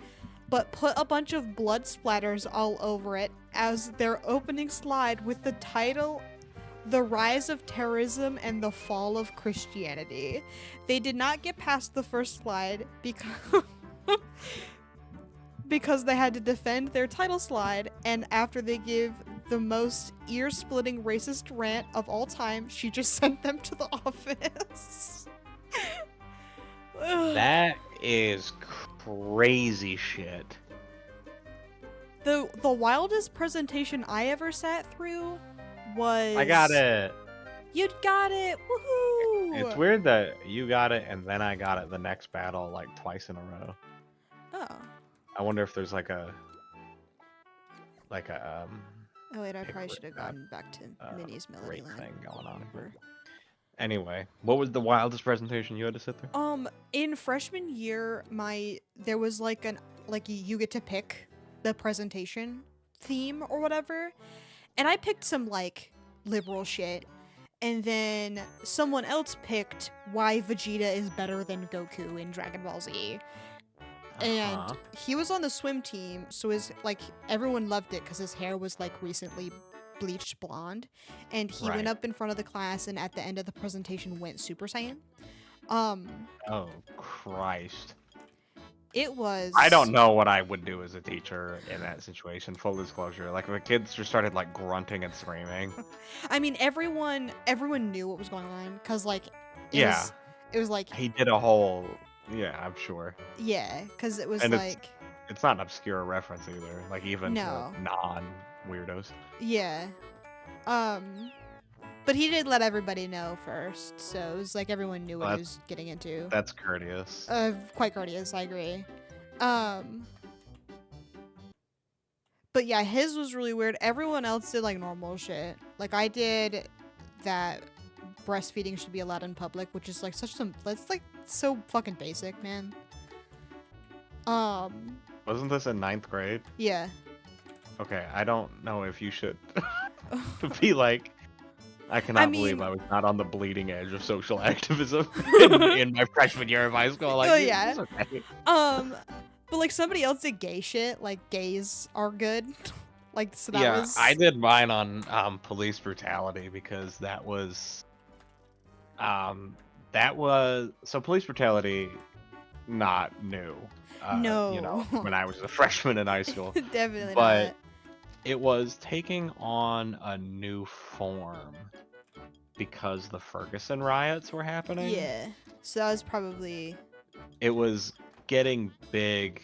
but put a bunch of blood splatters all over it as their opening slide with the title The Rise of Terrorism and the Fall of Christianity. They did not get past the first slide because they had to defend their title slide, and after they give the most ear-splitting racist rant of all time, she just sent them to the office. That is crazy shit. The wildest presentation I ever sat through was... I got it. You got it! Woohoo! It's weird that you got it and then I got it the next battle like twice in a row. Oh. I wonder if there's like a Oh wait, I pick probably rate- should have gotten back to Minnie's melody rate line. thing going on. Anyway, what was the wildest presentation you had to sit through? In freshman year, there was like you get to pick the presentation theme or whatever, and I picked some like liberal shit, and then someone else picked why Vegeta is better than Goku in Dragon Ball Z. And he was on the swim team, so everyone loved it because his hair was like recently bleached blonde, and he went up in front of the class and at the end of the presentation went Super Saiyan. Oh Christ. It was... I don't know what I would do as a teacher in that situation, full disclosure. Like if the kids just started like grunting and screaming. I mean, everyone knew what was going on because like it was like he did a whole... Yeah, I'm sure. Yeah, because it was and like... It's not an obscure reference either, like even No. to non-weirdos. Yeah. But he did let everybody know first, so it was like everyone knew what he was getting into. That's courteous. Quite courteous, I agree. But yeah, his was really weird. Everyone else did like normal shit. Like I did that breastfeeding should be allowed in public, which is like that's like so fucking basic, man. Wasn't this in 9th grade? Yeah. Okay, I don't know if you should be like, I cannot believe I was not on the bleeding edge of social activism in my freshman year of high school. Like, oh yeah. Okay. But like somebody else did gay shit. Like gays are good. Like so that was... I did mine on police brutality because that was so police brutality not new. No. You know, when I was a freshman in high school. Definitely but not. It was taking on a new form because the Ferguson riots were happening. Yeah. So that was probably... It was getting big.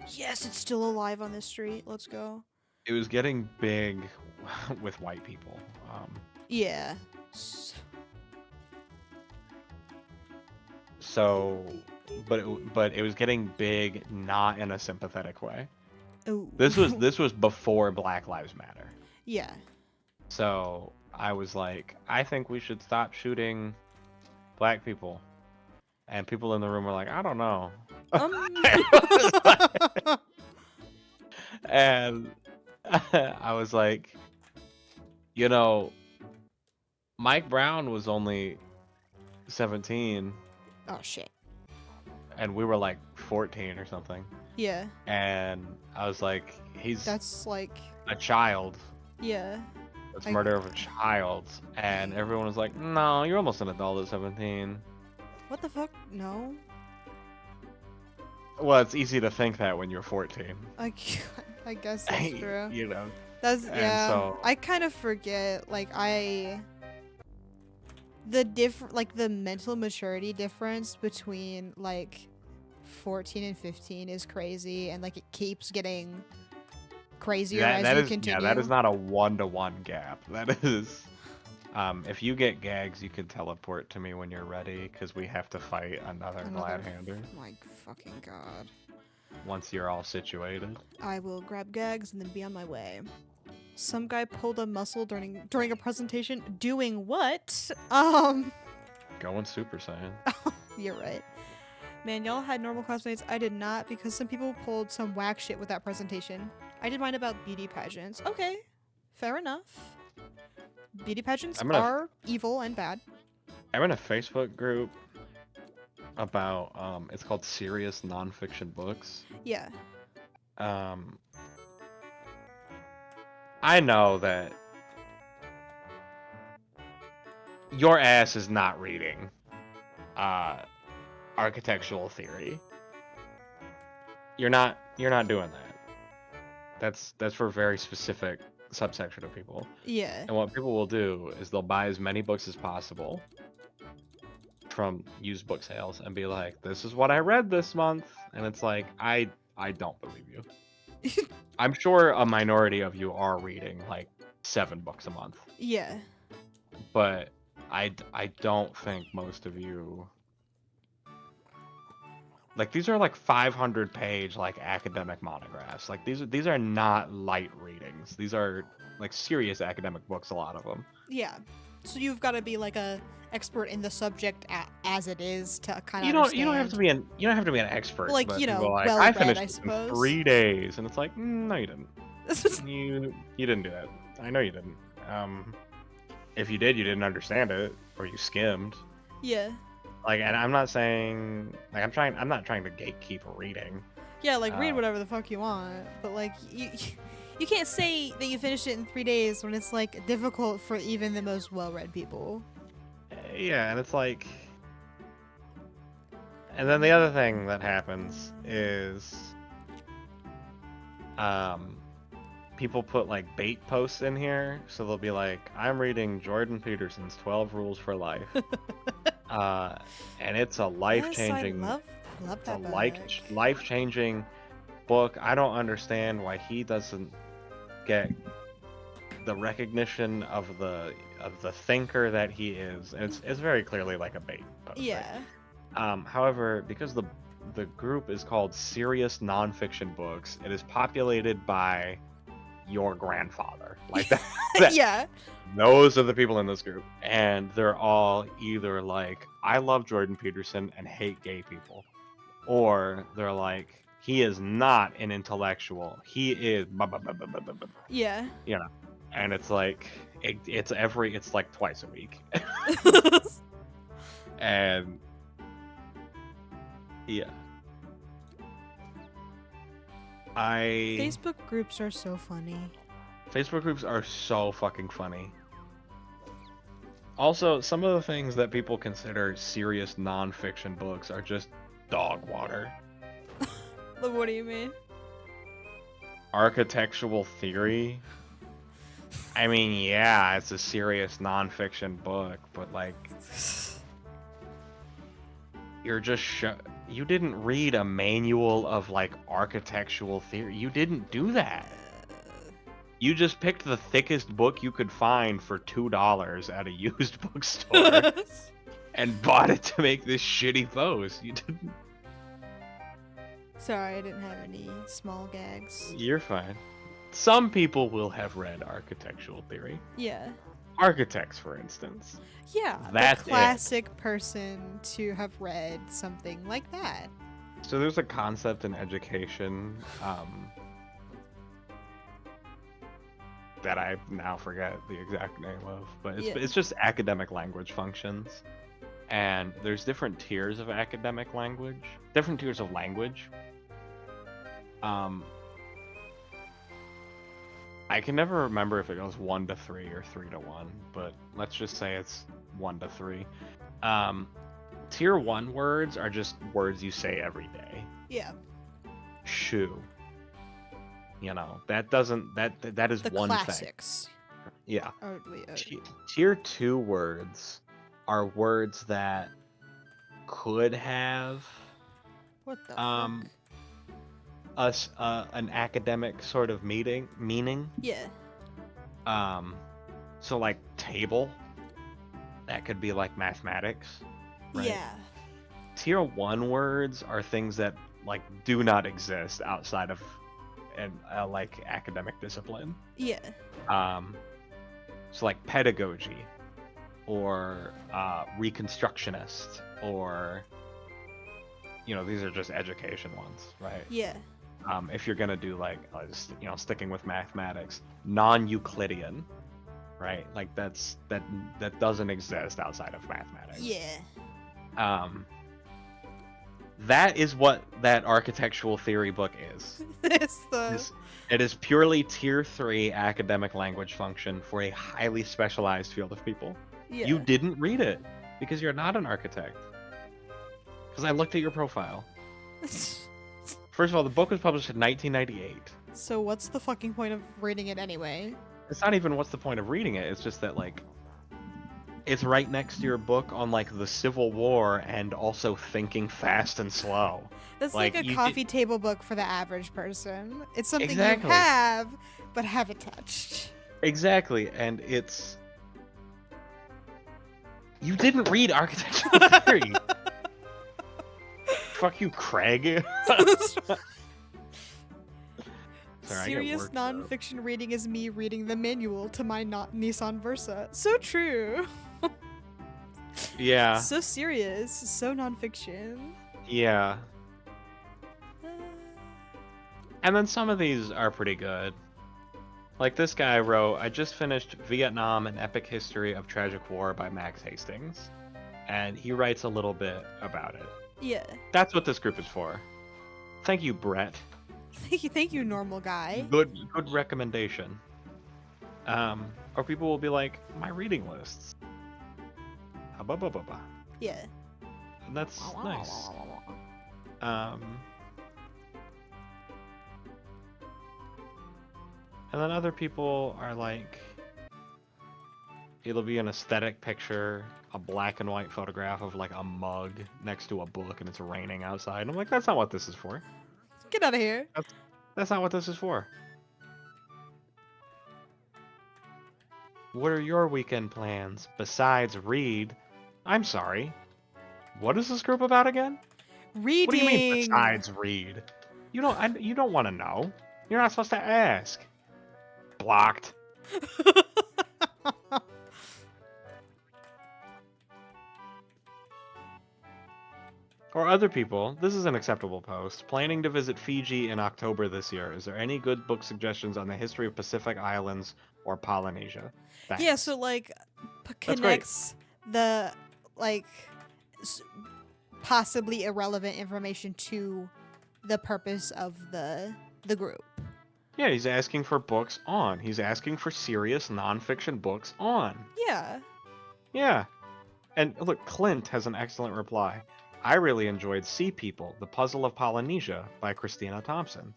Yes, it's still alive on this street. Let's go. It was getting big with white people. Yeah. So, but it was getting big, not in a sympathetic way. Ooh. This was before Black Lives Matter. Yeah. So I was like, I think we should stop shooting black people, and people in the room were like, I don't know. And I was like, you know, Mike Brown was only 17. Oh shit. And we were like 14 or something. Yeah. And I was like, that's like a child. Yeah. That's murder of a child. And everyone was like, no, you're almost an adult at 17. What the fuck? No. Well, it's easy to think that when you're 14. I guess that's true. You know. That's So, I kind of forget the mental maturity difference between like 14 and 15 is crazy, and like it keeps getting crazier That as that you is that is continue. not a 1-to-1 gap. That is if you get gags, you can teleport to me when you're ready, because we have to fight another Another, Gladhander my fucking god. once you're all situated. I will grab gags and then be on my way. Some guy pulled a muscle during a presentation. Doing what? Going Super Saiyan. You're right. Man, y'all had normal classmates. I did not, because some people pulled some whack shit with that presentation. I did mine about beauty pageants. Okay, fair enough. Beauty pageants I'm in a are evil and bad. I'm in a Facebook group about it's called Serious Nonfiction Books. Yeah. Um, I know that your ass is not reading uh architectural theory. You're not doing that. That's for a very specific subsection of people. Yeah. And what people will do is they'll buy as many books as possible from used book sales and be like, "This is what I read this month," and it's like, I don't believe you. I'm sure a minority of you are reading like 7 books a month, Yeah. but I don't think most of you like these are like 500-page like academic monographs. Like these are not light readings. These are like serious academic books. A lot of them. Yeah. So you've got to be like a expert in the subject as it is to kind of You don't have to understand. be an you don't have to be an expert, Like, but people are like, well I read, finished I this in suppose. 3 days, and it's like, no, you didn't. You didn't do that. I know you didn't. If you did, you didn't understand it, or you skimmed. Yeah. Like, and I'm not saying like I'm not trying to gatekeep reading. Yeah, like read Uh, whatever the fuck you want, but like you can't say that you finished it in 3 days when it's like difficult for even the most well-read people. yeah, and it's like, and then the other thing that happens is, um, people put like bait posts in here, so they'll be like, I'm reading Jordan Peterson's 12 Rules for Life. Uh, and it's a Yes, I life-changing love it's a that book. life-changing book. I don't understand why he doesn't get the recognition of the thinker that he is. And it's very clearly like a bait post, right? Yeah. However, because the group is called Serious Nonfiction Books, it is populated by your grandfather. Like that Yeah. those are the people in this group. And they're all either like, I love Jordan Peterson and hate gay people. Or they're like, he is not an intellectual. He is blah, blah, blah, blah, blah, blah, blah. Yeah. You know. And it's like it's like twice a week. And yeah. I Facebook groups are so funny. Facebook groups are so fucking funny. Also, some of the things that people consider serious nonfiction books are just dog water. What do you mean? Architectural theory. I mean, yeah, it's a serious nonfiction book, but like, you're just you didn't read a manual of like architectural theory. You didn't do that. You just picked the thickest book you could find for $2 at a used bookstore and bought it to make this shitty post. You didn't. Sorry, I didn't have any small gags. You're fine. Some people will have read architectural theory. Yeah. Architects, for instance. Yeah, That's the classic person to have read something like that. So there's a concept in education that I now forget the exact name of, but it's just academic language functions. And there's different tiers of academic language, different tiers of language. I can never remember if it goes 1 to 3 or 3 to 1, but let's just say it's 1 to 3. Tier 1 words are just words you say every day. Yeah. Shoe. You know, that is The one classics. thing. Yeah. Oh, wait, Tier 2 words are words that could have What the Um, fuck? an academic sort of meaning. Yeah. So like table, that could be like mathematics, right? Yeah. Tier 1 words are things that like do not exist outside of an like academic discipline. Yeah. Um, so like pedagogy or reconstructionist or these are just education ones, right? Yeah. If you're gonna do like sticking with mathematics, non-Euclidean, right? Like that doesn't exist outside of mathematics. Yeah. Um, that is what that architectural theory book is. It's the It is purely tier 3 academic language function for a highly specialized field of people. yeah. You didn't read it because you're not an architect. Because I looked at your profile. First of all, the book was published in 1998. So what's the fucking point of reading it anyway? It's not even what's the point of reading it. It's just that like it's right next to your book on like the Civil War and also thinking fast and slow. That's like a you coffee table book for the average person. It's something Exactly. you have, but haven't touched. Exactly, and it's you didn't read architectural theory. Fuck you, Craig. Sorry, Serious nonfiction reading is me reading the manual to my Nissan Versa. So true. Yeah. So serious. So nonfiction. Yeah. And then some of these are pretty good. Like this guy wrote, I just finished Vietnam, an epic history of tragic war by Max Hastings. And he writes a little bit about it. Yeah. That's what this group is for. Thank you, Brett. Thank you, normal guy. Good recommendation. Or people will be like, my reading lists. Yeah. And that's nice. And then other people are like, it'll be an aesthetic picture, a black and white photograph of like a mug next to a book and it's raining outside. I'm like, that's not what this is for. Get out of here. That's not what this is for. What are your weekend plans besides read? I'm sorry. What is this group about again? Reading. What do you mean besides read? You don't want to know. You're not supposed to ask. Blocked. Or other people, this is an acceptable post. Planning to visit Fiji in October this year. Is there any good book suggestions on the history of Pacific Islands or Polynesia? Thanks. Yeah, so like connects the like possibly irrelevant information to the purpose of the group. Yeah, he's asking for books on. He's asking for serious nonfiction books on. Yeah. Yeah. And look, Clint has an excellent reply. I really enjoyed Sea People, The Puzzle of Polynesia by Christina Thompson.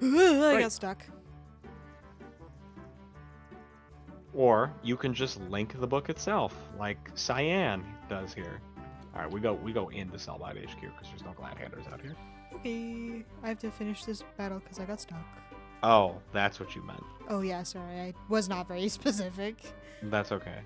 I got stuck. Or you can just link the book itself, like Cyan does here. All right, we go into Cellbite HQ because there's no glad-handers out here. Okay, I have to finish this battle because I got stuck. Oh, that's what you meant. Oh yeah, sorry, I was not very specific. That's okay.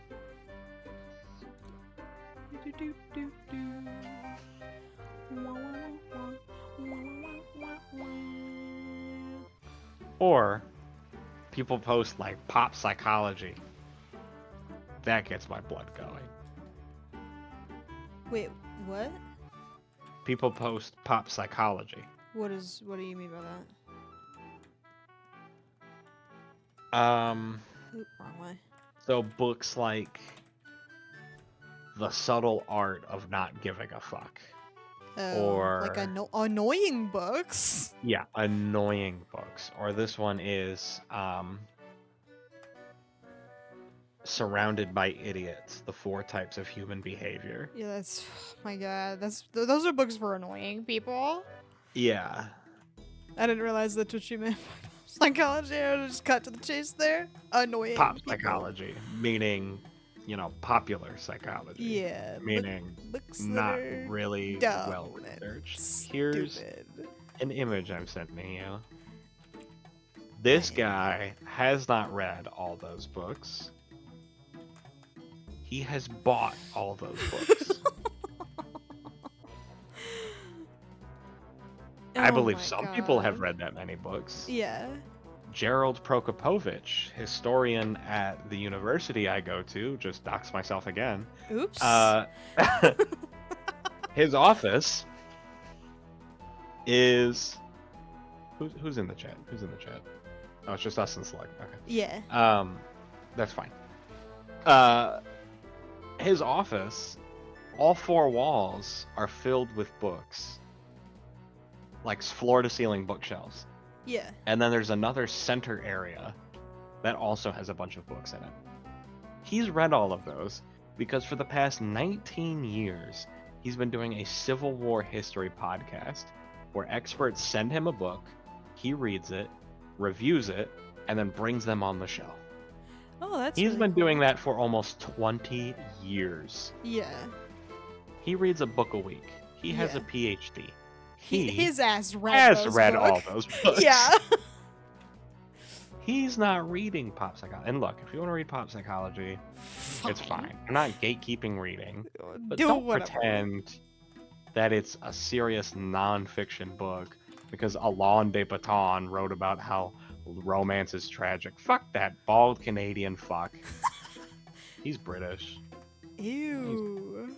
Or people post like pop psychology. That gets my blood going. Wait, what? People post pop psychology. What do you mean by that? Oop, wrong way. So books like The Subtle Art of Not Giving a Fuck. Or like annoying books. Yeah, annoying books. Or this one is Surrounded by Idiots, The 4 Types of Human Behavior. Yeah, that's oh my god. Those are books for annoying people. Yeah. I didn't realize that's what you meant by psychology. I just cut to the chase there. Annoying. Pop people. psychology, meaning, popular psychology, Yeah, meaning books that not are really well dumb and researched. Here's stupid. an image I'm sending you. I This guy has not read all those books. He has bought all those books. I Oh believe my some people have god. read that many books. Yeah. Gerald Prokopovich, historian at the university I go to, just dox myself again. Oops. Uh, his office is who's in the chat? Who's in the chat? Oh, it's just us and Slug. Okay. Yeah. That's fine. Uh, his office, all four walls are filled with books, like floor to ceiling bookshelves. Yeah. And then there's another center area that also has a bunch of books in it. He's read all of those because for the past 19 years, he's been doing a Civil War history podcast where experts send him a book, he reads it, reviews it, and then brings them on the show. Oh, that's He's really been cool. doing that for almost 20 years. Yeah. He reads a book a week. He has a Yeah. PhD. His ass read has those read all books. those books. Yeah. He's not reading pop psychology. And look, if you want to read pop psychology, it's fine. I'm not gatekeeping reading, but Do don't whatever. pretend that it's a serious non-fiction book because Alain de Botton wrote about how romance is tragic. Fuck that bald Canadian fuck. He's British. Ew.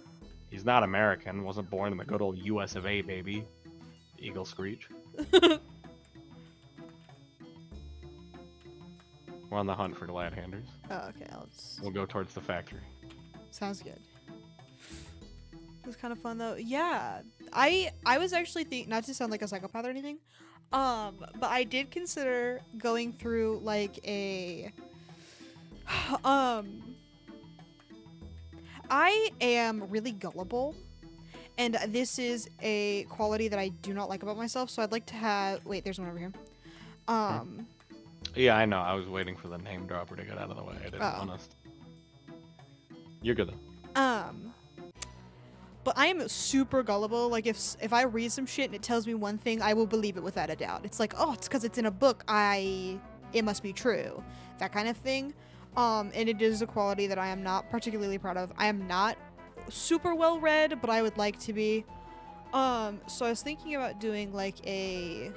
He's not American. Wasn't born in the good old US of A, baby. Eagle screech. We're on the hunt for glad handers. Oh, okay. Let's... We'll go towards the factory. Sounds good. It was kind of fun though. Yeah. I was actually thinking, not to sound like a psychopath or anything, but I did consider going through like a I am really gullible, and this is a quality that I do not like about myself, so I'd like to have wait, there's one over here. Yeah, I know. I was waiting for the name dropper to get out of the way. I didn't want us. You're good though. But I am super gullible. Like if I read some shit and it tells me one thing, I will believe it without a doubt. It's like, oh, it's because it's in a book. It must be true. That kind of thing. And it is a quality that I am not particularly proud of. I am not super well read, but I would like to be. So I was thinking about doing like a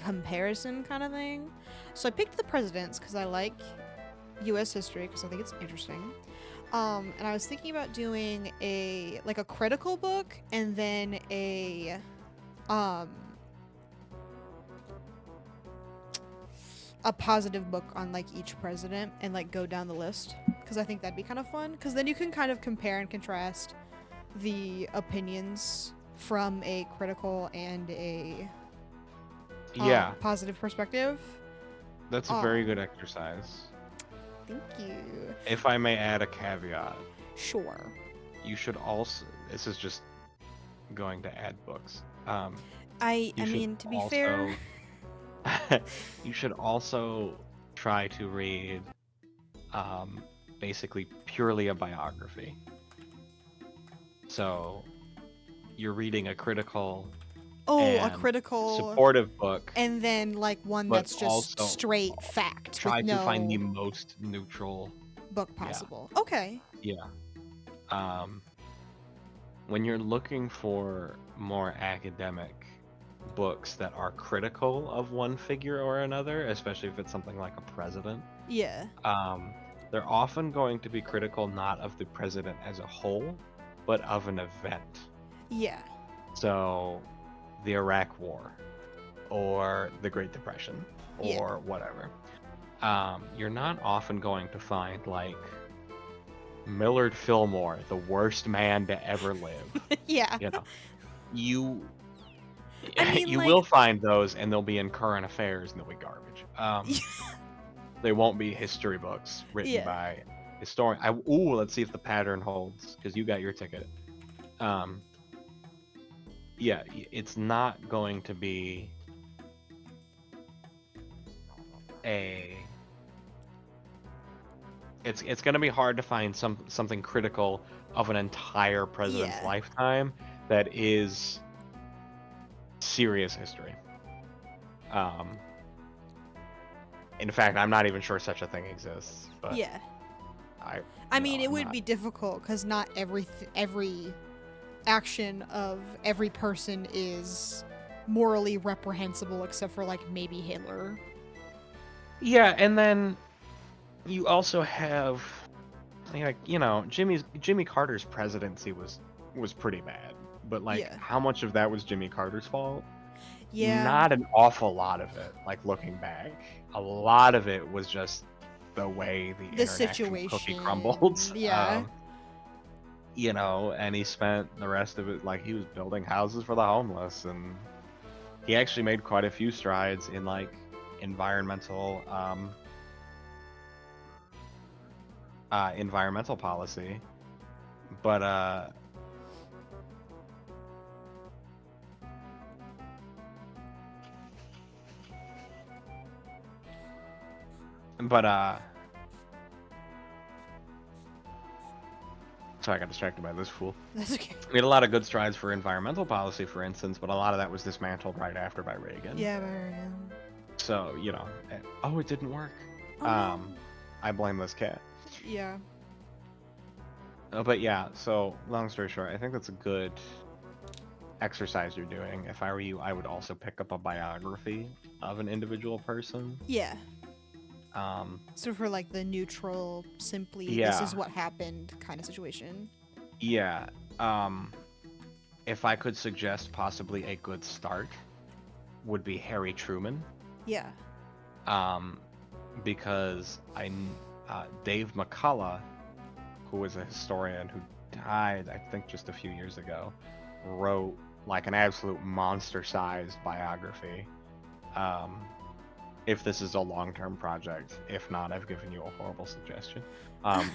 comparison kind of thing. So I picked the presidents because I like U.S. history because I think it's interesting. And I was thinking about doing a critical book and then a positive book on like each president and like go down the list because I think that'd be kind of fun because then you can kind of compare and contrast the opinions from a critical and a positive perspective. That's a very good exercise. Thank you. If I may add a caveat. Sure. You should also, this is just going to add books. I mean, to be fair, you should also try to read basically purely a biography. So you're reading a critical supportive book, and then like one that's just straight fact. Try to find the most neutral book possible. Yeah. Okay. Yeah. When you're looking for more academic books that are critical of one figure or another, especially if it's something like a president. Yeah. They're often going to be critical not of the president as a whole, but of an event. Yeah. So the Iraq War or the Great Depression or whatever. You're not often going to find like Millard Fillmore, the worst man to ever live. Yeah. You know, you will find those and they'll be in current affairs and they'll be garbage. They won't be history books written by historian. Let's see if the pattern holds because you got your ticket. Yeah, it's not going to be it's gonna be hard to find something critical of an entire president's Yeah. lifetime that is serious history. Um, in fact, I'm not even sure such a thing exists, but Yeah. I, I mean, it I'm would not. be difficult because not every action of every person is morally reprehensible, except for like maybe Hitler. Yeah, and then you also have like Jimmy Carter's presidency was pretty bad, but like Yeah. how much of that was Jimmy Carter's fault? Yeah. Not an awful lot of it. Like looking back, a lot of it was just the way the The international cookie crumbled. situation. Yeah. And he spent the rest of it like he was building houses for the homeless, and he actually made quite a few strides in like environmental policy, but but sorry, I got distracted by this fool. That's okay. Made a lot of good strides for environmental policy, for instance, but a lot of that was dismantled right after by Reagan. Yeah, Marion. So oh, it didn't work. Oh, no. I blame this cat. Yeah. But yeah, so long story short, I think that's a good exercise you're doing. If I were you, I would also pick up a biography of an individual person. Yeah. Um, So for like the neutral, simply this yeah, is what happened kind of situation. yeah. Um, if I could suggest possibly a good start, would be Harry Truman. Yeah. Because Dave McCullough, who was a historian who died, I think, just a few years ago, wrote like an absolute monster-sized biography. If this is a long-term project, if not, I've given you a horrible suggestion.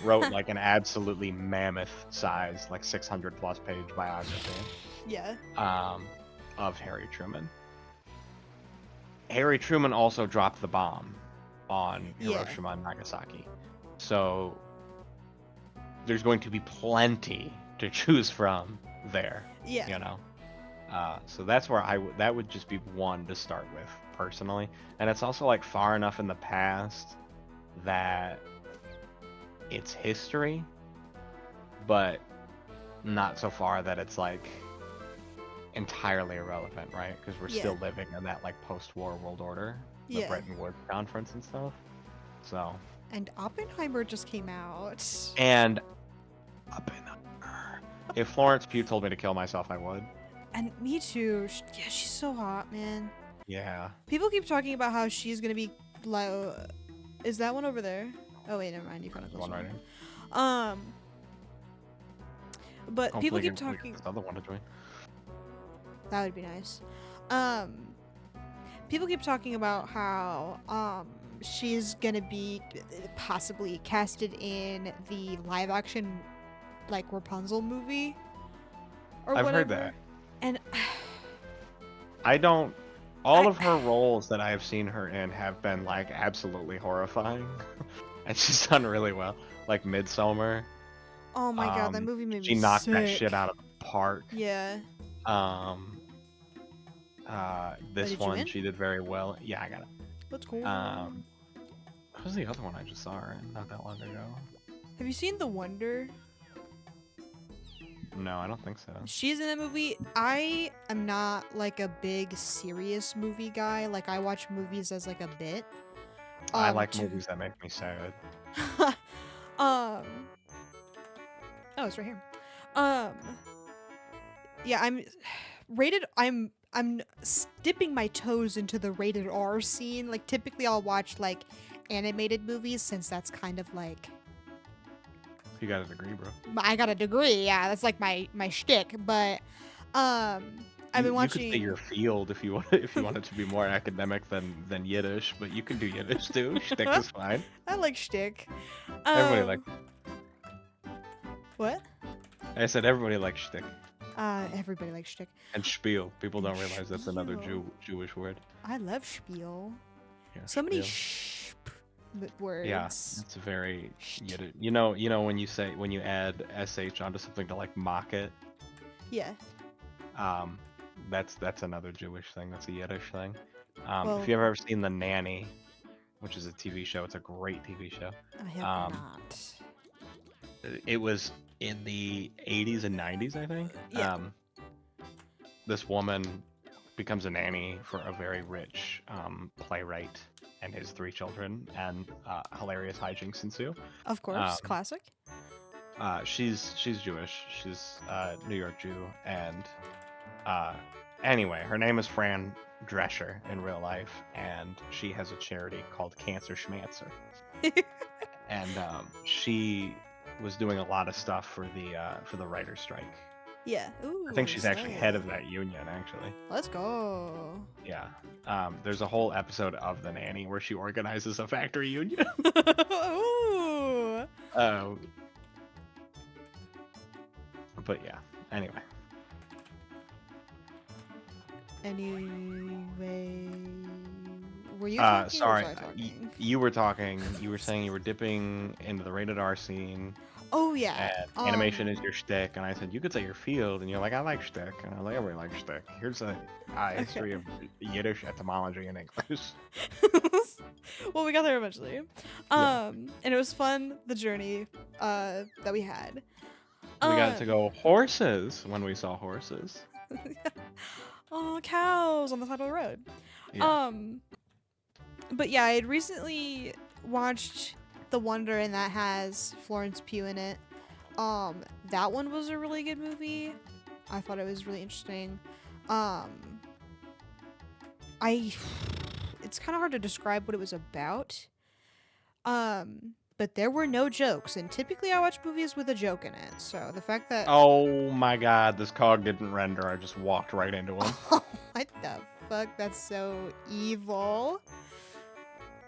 Wrote like an absolutely mammoth-sized, like 600+ page biography. Yeah. Of Harry Truman. Harry Truman also dropped the bomb on Hiroshima and Nagasaki. So there's going to be plenty to choose from there. Yeah. So that's where that would just be one to start with personally. And it's also like far enough in the past that it's history, but not so far that it's like entirely irrelevant, right? Because we're still living in that like post-war world order, the Bretton Woods conference and stuff. So. And Oppenheimer just came out. And Oppenheimer. If Florence Pugh told me to kill myself, I would. And me too. Yeah, she's so hot, man. Yeah. People keep talking about how she's gonna be like. Is that one over there? Oh wait, never mind. You found One right here. But Hopefully people I keep can talking. this other one to join. That would be nice. People keep talking about how she's gonna be possibly casted in the live action like Rapunzel movie or I've whatever. heard that. And I don't. All of her roles that I've seen her in have been like absolutely horrifying, and she's done really well. Like Midsummer. oh my god, that movie made me She knocked that sick. shit out of the park. Yeah. This did you one win? she did very well. Yeah, I got it. That's cool. What was the other one I just saw her in not that long ago? Have you seen The Wonder? No, I don't think so. She's in that movie. I am not like a big serious movie guy. Like I watch movies as like a bit. I like movies that make me sad. Oh, it's right here. Yeah, I'm rated. I'm dipping my toes into the rated R scene. Like typically, I'll watch like animated movies since that's kind of like. You got a degree, bro. I got a degree. Yeah, that's like my shtick. But I've been watching. You could say your field if you want it to be more academic than Yiddish, but you can do Yiddish too. Shtick is fine. I like shtick. Everybody like. What? I said everybody likes shtick. Everybody likes shtick. And spiel. People don't realize that's another Jewish word. I love spiel. Yeah, So many spiel. Yeah, words. it's very Sht. Yiddish. When you add sh onto something to like mock it. Yeah. Um, that's another Jewish thing. That's a Yiddish thing. If Well, you've ever seen The Nanny, which is a TV show, it's a great TV show. I have Um, not. it was in the 80s and 90s, I think. Yeah. This woman becomes a nanny for a very rich playwright and his 3 children, and hilarious hijinks ensue. Of course. Um, Classic. she's Jewish. She's New York Jew, and uh, anyway, her name is Fran Drescher in real life, and she has a charity called Cancer Schmancer, and she was doing a lot of stuff for the writer's strike. Yeah. I think Ooh, she's actually head slay. of that union, actually. Let's go. Yeah. There's a whole episode of The Nanny where she organizes a factory union. Ooh. um, but yeah. Anyway. Anyway, were you talking or Sorry. was I talking? You were talking. You were saying you were dipping into the rated R scene, Oh yeah. and animation is your shtick. And I said you could say your field, and you're like, I like shtick, and I'm like, everybody likes shtick. Here's a history of Yiddish etymology in English. Well, we got there eventually. Yeah. And it was fun, the journey that we had. We got to go horses when we saw horses. Oh, cows on the side of the road. Yeah. But yeah, I had recently watched The Wonder, and that has Florence Pugh in it. That one was a really good movie. I thought it was really interesting. It's kind of hard to describe what it was about. But there were no jokes, and typically I watch movies with a joke in it. So the fact that Oh my god, this cog didn't render. I just walked right into him. oh, what the fuck? That's so evil.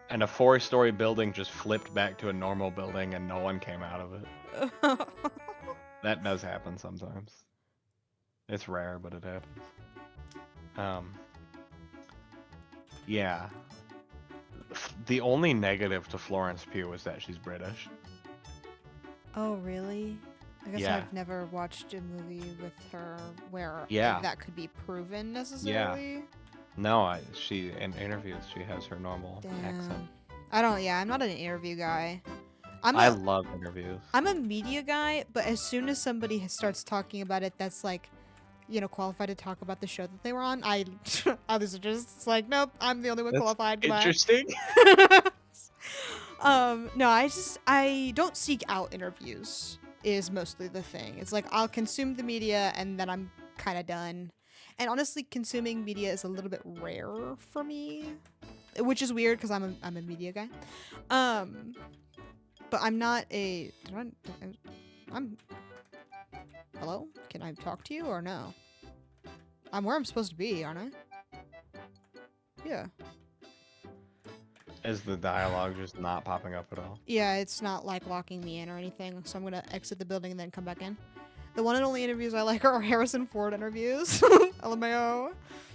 And a 4-story building just flipped back to a normal building and no one came out of it. That does happen sometimes. It's rare, but it happens. Yeah. The only negative to Florence Pugh is that she's British. Oh, really? I guess Yeah. I've never watched a movie with her where Yeah. that could be proven necessarily. No, in interviews she has her normal Damn. accent. I'm not an interview guy. I love interviews. I'm a media guy, but as soon as somebody starts talking about it that's like, qualified to talk about the show that they were on, others are just like, nope, I'm the only one That's qualified. Goodbye. interesting. No, I don't seek out interviews is mostly the thing. It's like I'll consume the media and then I'm kind of done. And honestly, consuming media is a little bit rare for me, which is weird because I'm a media guy. But I'm not a. I'm. Hello? Can I talk to you or no? I'm where I'm supposed to be, aren't I? Yeah. Is the dialogue just not popping up at all? Yeah, it's not like locking me in or anything, so I'm gonna exit the building and then come back in. The one and only interviews I like are Harrison Ford interviews. LMAO.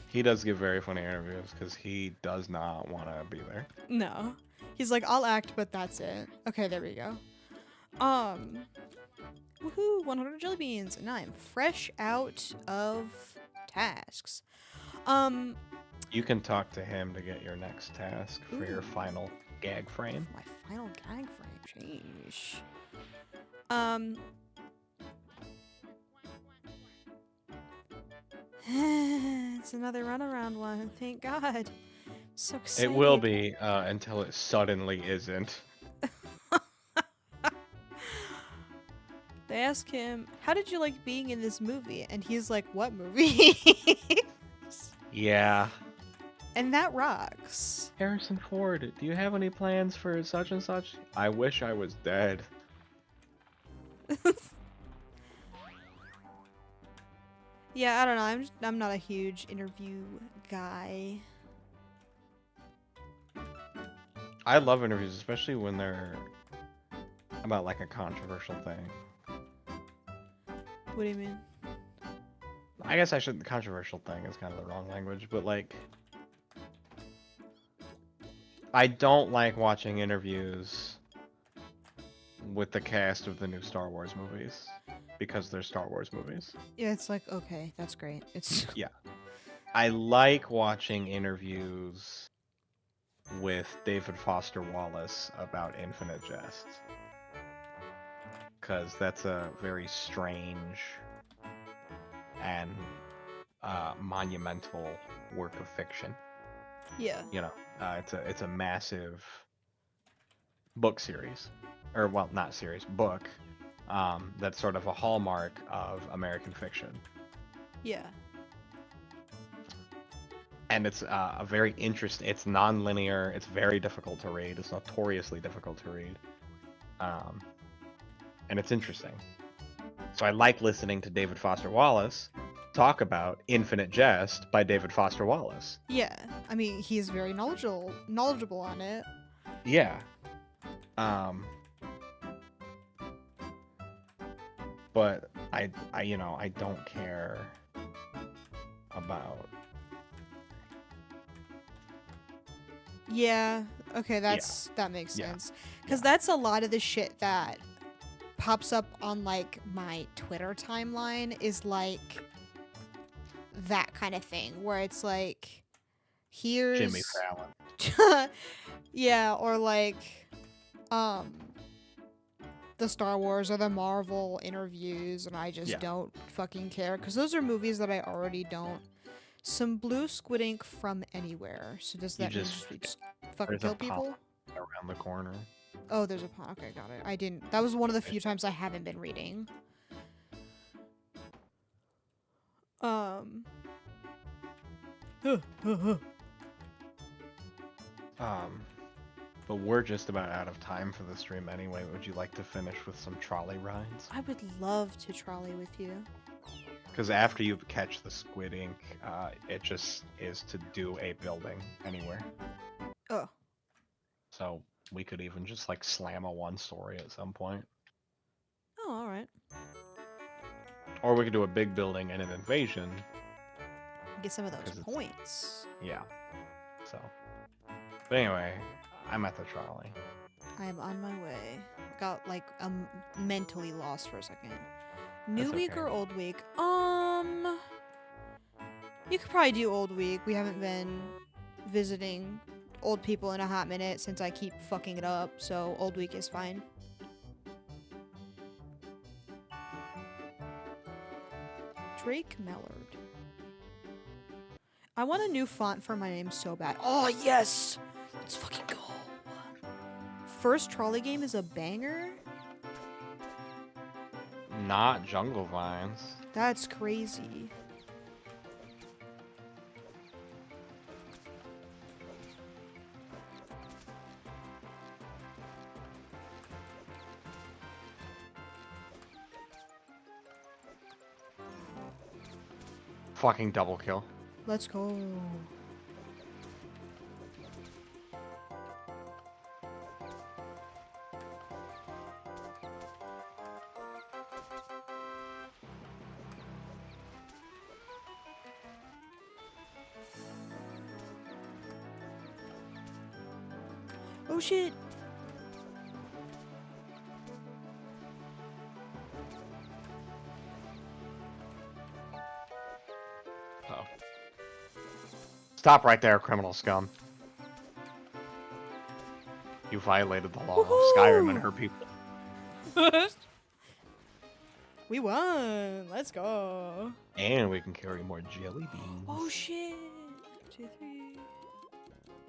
He does give very funny interviews because he does not want to be there. No. He's like, I'll act, but that's it. Okay, there we go. Woohoo, 100 jelly beans, and I'm fresh out of tasks. You can talk to him to get your next task for your Ooh. final gag frame. My final gag frame, sheesh. It's another runaround one, thank God. So excited. It will be until it suddenly isn't. They ask him, how did you like being in this movie? And he's like, what movie? Yeah. And that rocks. Harrison Ford, do you have any plans for such and such? I wish I was dead. Yeah, I don't know. I'm not a huge interview guy. I love interviews, especially when they're about like a controversial thing. What do you mean? I guess I shouldn't. Controversial thing is kind of the wrong language, but like I don't like watching interviews with the cast of the new Star Wars movies because they're Star Wars movies. Yeah, it's like, okay, that's great. It's Yeah. I like watching interviews with David Foster Wallace about Infinite Jest because that's a very strange and monumental work of fiction. yeah. You know, it's a massive book series, or well, not series, book. That's sort of a hallmark of American fiction, Yeah. and it's a very interesting. It's non-linear. It's very difficult to read. It's notoriously difficult to read, um, and it's interesting. So I like listening to David Foster Wallace talk about Infinite Jest by David Foster Wallace. Yeah. I mean, he's very knowledgeable on it. Yeah. Um, but I don't care about. Yeah. Okay, Yeah. that makes Yeah. sense. Cuz that's a lot of the shit that pops up on like my Twitter timeline is like that kind of thing where it's like Jimmy here's Fallon. yeah, or like um the Star Wars or the Marvel interviews, and I just Yeah. don't fucking care because those are movies that I already don't. Some blue squid ink from anywhere. So does You that mean just we just fucking there's a kill pond people? around the corner. Oh, there's a pond. Okay, got it. I didn't. That was one of the few times I haven't been reading. Um. Um, but we're just about out of time for the stream anyway. Would you like to finish with some trolley rides? I would love to trolley with you. Because after you catch the squid ink, it just is to do a building anywhere. Oh. So we could even just like slam a one story at some point. Oh, all right. Or we could do a big building and an invasion. Get some of those 'Cause it's- points. Yeah. So. But anyway, I'm at the trolley. I am on my way. Got like mentally lost for a second. New That's week okay. or old week? You could probably do old week. We haven't been visiting old people in a hot minute since I keep fucking it up, so old week is fine. Drake Mellard. I want a new font for my name so bad. Oh, yes! Let's fucking go. First trolley game is a banger? Not Jungle Vines. That's crazy. Fucking double kill. Let's go. Oh shit. Oh. Stop right there, criminal scum. You violated the law of Skyrim and her people. We won. Let's go. And we can carry more jelly beans. Oh shit. 2, 3.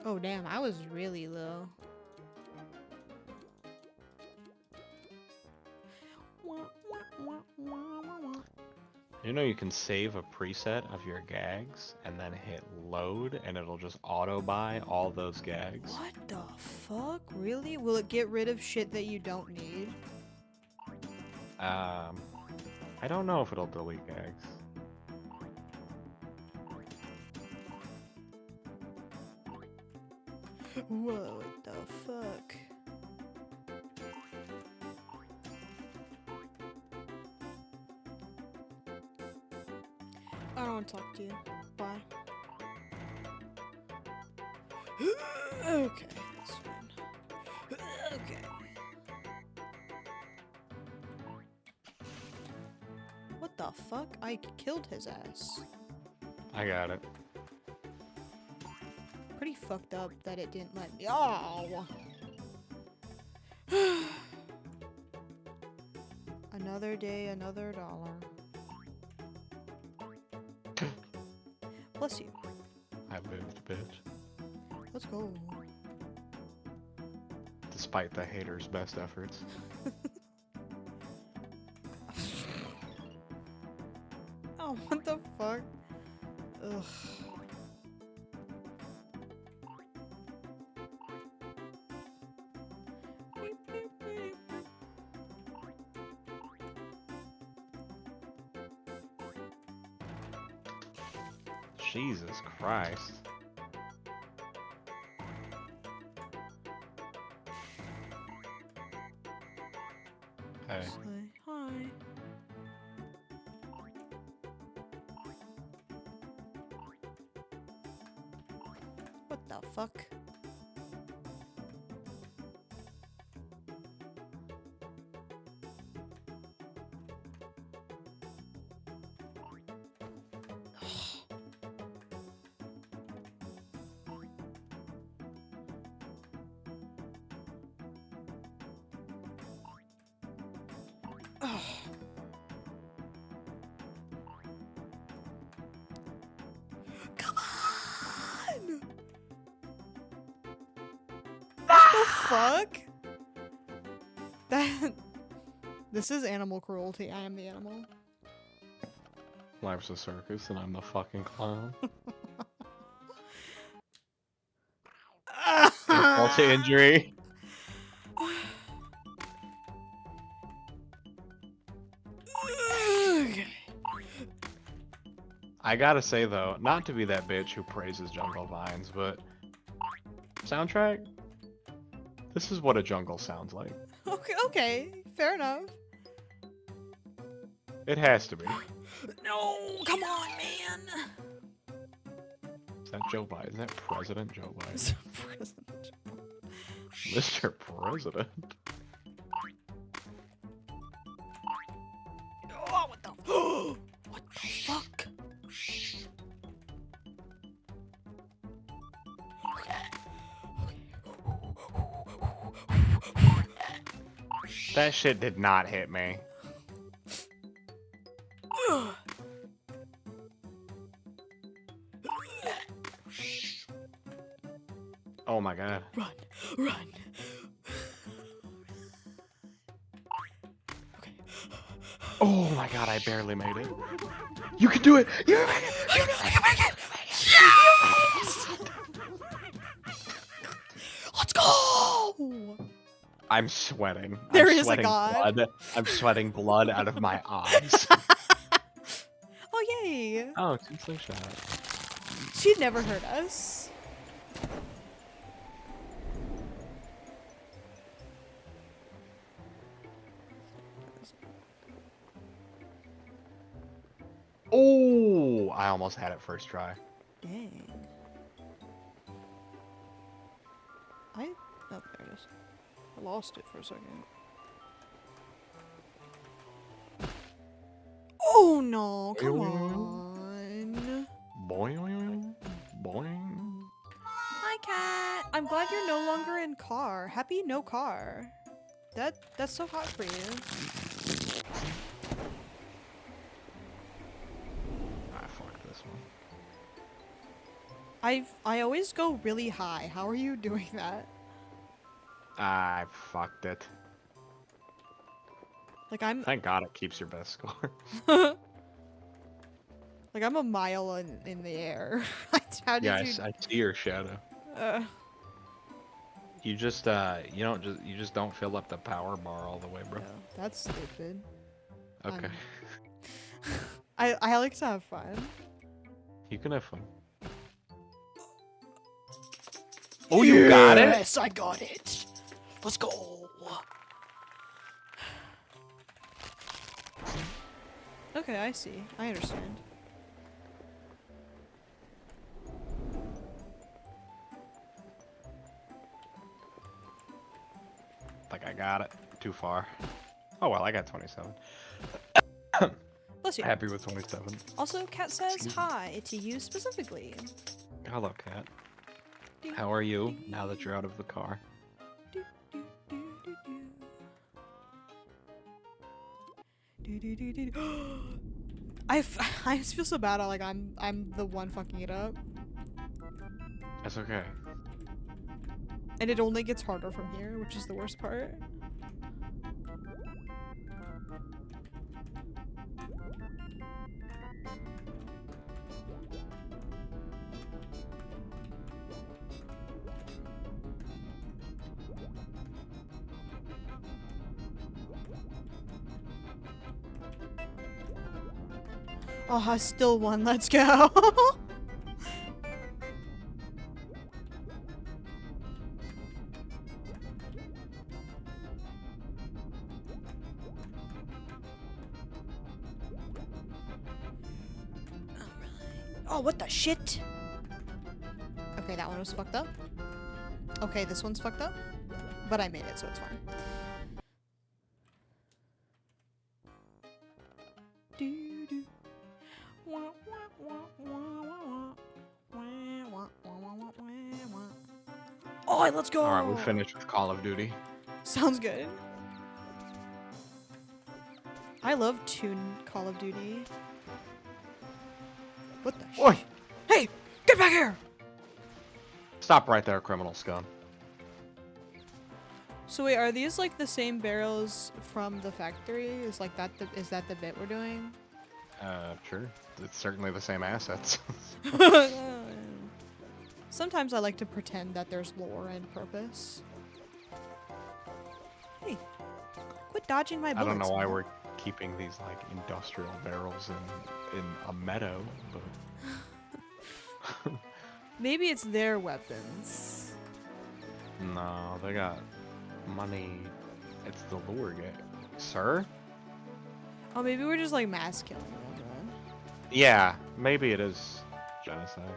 Oh damn, I was really low. You know you can save a preset of your gags and then hit load and it'll just auto buy all those gags. What the fuck? Really? Will it get rid of shit that you don't need? I don't know if it'll delete gags. Whoa, what the fuck? I don't want to talk to you. Bye. Okay, that's fine. Okay. What the fuck? I killed his ass. I got it. Pretty fucked up that it didn't let me. Oh! Another day, another dollar. Bless you. I moved, bitch. Let's go. Despite the haters' best efforts. Oh, what the fuck? Ugh. Jesus Christ. Hey. Say hi. What the fuck? Ugh. Come on! What the fuck? That. This is animal cruelty. I am the animal. Life's a circus and I'm the fucking clown. Insult to injury. I gotta say though, not to be that bitch who praises jungle vines, but soundtrack? This is what a jungle sounds like. Okay, okay, fair enough. It has to be. No, come on, man. Is that Joe Biden? Is that President Joe Biden? Mr. President. Mr. President. Oh, what the? What the fuck? That shit did not hit me. Oh my god. Run, run. Okay. Oh my god, I barely made it. You can do it! You can make it! You can make it! Yes! Let's go! I'm sweating. There I'm is a sweating god. Blood. I'm sweating blood out of my eyes. Oh, yay. Oh, two slingshot. She'd never hurt us. Oh, I almost had it first try. Dang. Oh, there it is. I lost it for a second. Oh no, come on. Boing, boing. Hi, cat. I'm glad you're no longer in car. Happy no car. That's so hot for you. Ah, fuck this one. I always go really high. How are you doing that? I fucked it. Like I'm Thank God it keeps your best score. like I'm a mile in the air. How did Yeah, you? I see your shadow. You just you just don't fill up the power bar all the way, bro. No, that's stupid. Okay. I like to have fun. You can have fun. Oh, you got it? Yes, I got it. Let's go. Okay, I see. I understand. think I got it. Too far. Oh well, I got 27. Bless you. Happy with 27. Also, Cat says Excuse me. hi to you specifically. Hello, Cat. How are you now that you're out of the car? Do, do, do, do, do. Do, do, do, do. I feel so bad. Like I'm the one fucking it up, That's okay. and it only gets harder from here, which is the worst part. Oh, I still won. Let's go. Oh, what the shit? Okay, that one was fucked up. Okay, this one's fucked up. But I made it, so it's fine. Doo-doo. Wah, wah, wah, wah, wah, wah. Wah, wah, wah, wah, wah, wah. Oh, let's go! Alright, we finished with Call of Duty. Sounds good. I love Call of Duty. What the Oi! Hey! Get back here! Stop right there, criminal scum. So wait, are these like the same barrels from the factory? Is like that is that the bit we're doing? Sure. It's certainly the same assets. Sometimes I like to pretend that there's lore and purpose. Hey, quit dodging my I bullets. don't know why man. we're keeping these like industrial barrels in a meadow, but Maybe it's their weapons. no, they got money. It's the lure game, sir. Oh, maybe we're just like mass killing them then. Yeah, maybe it is genocide.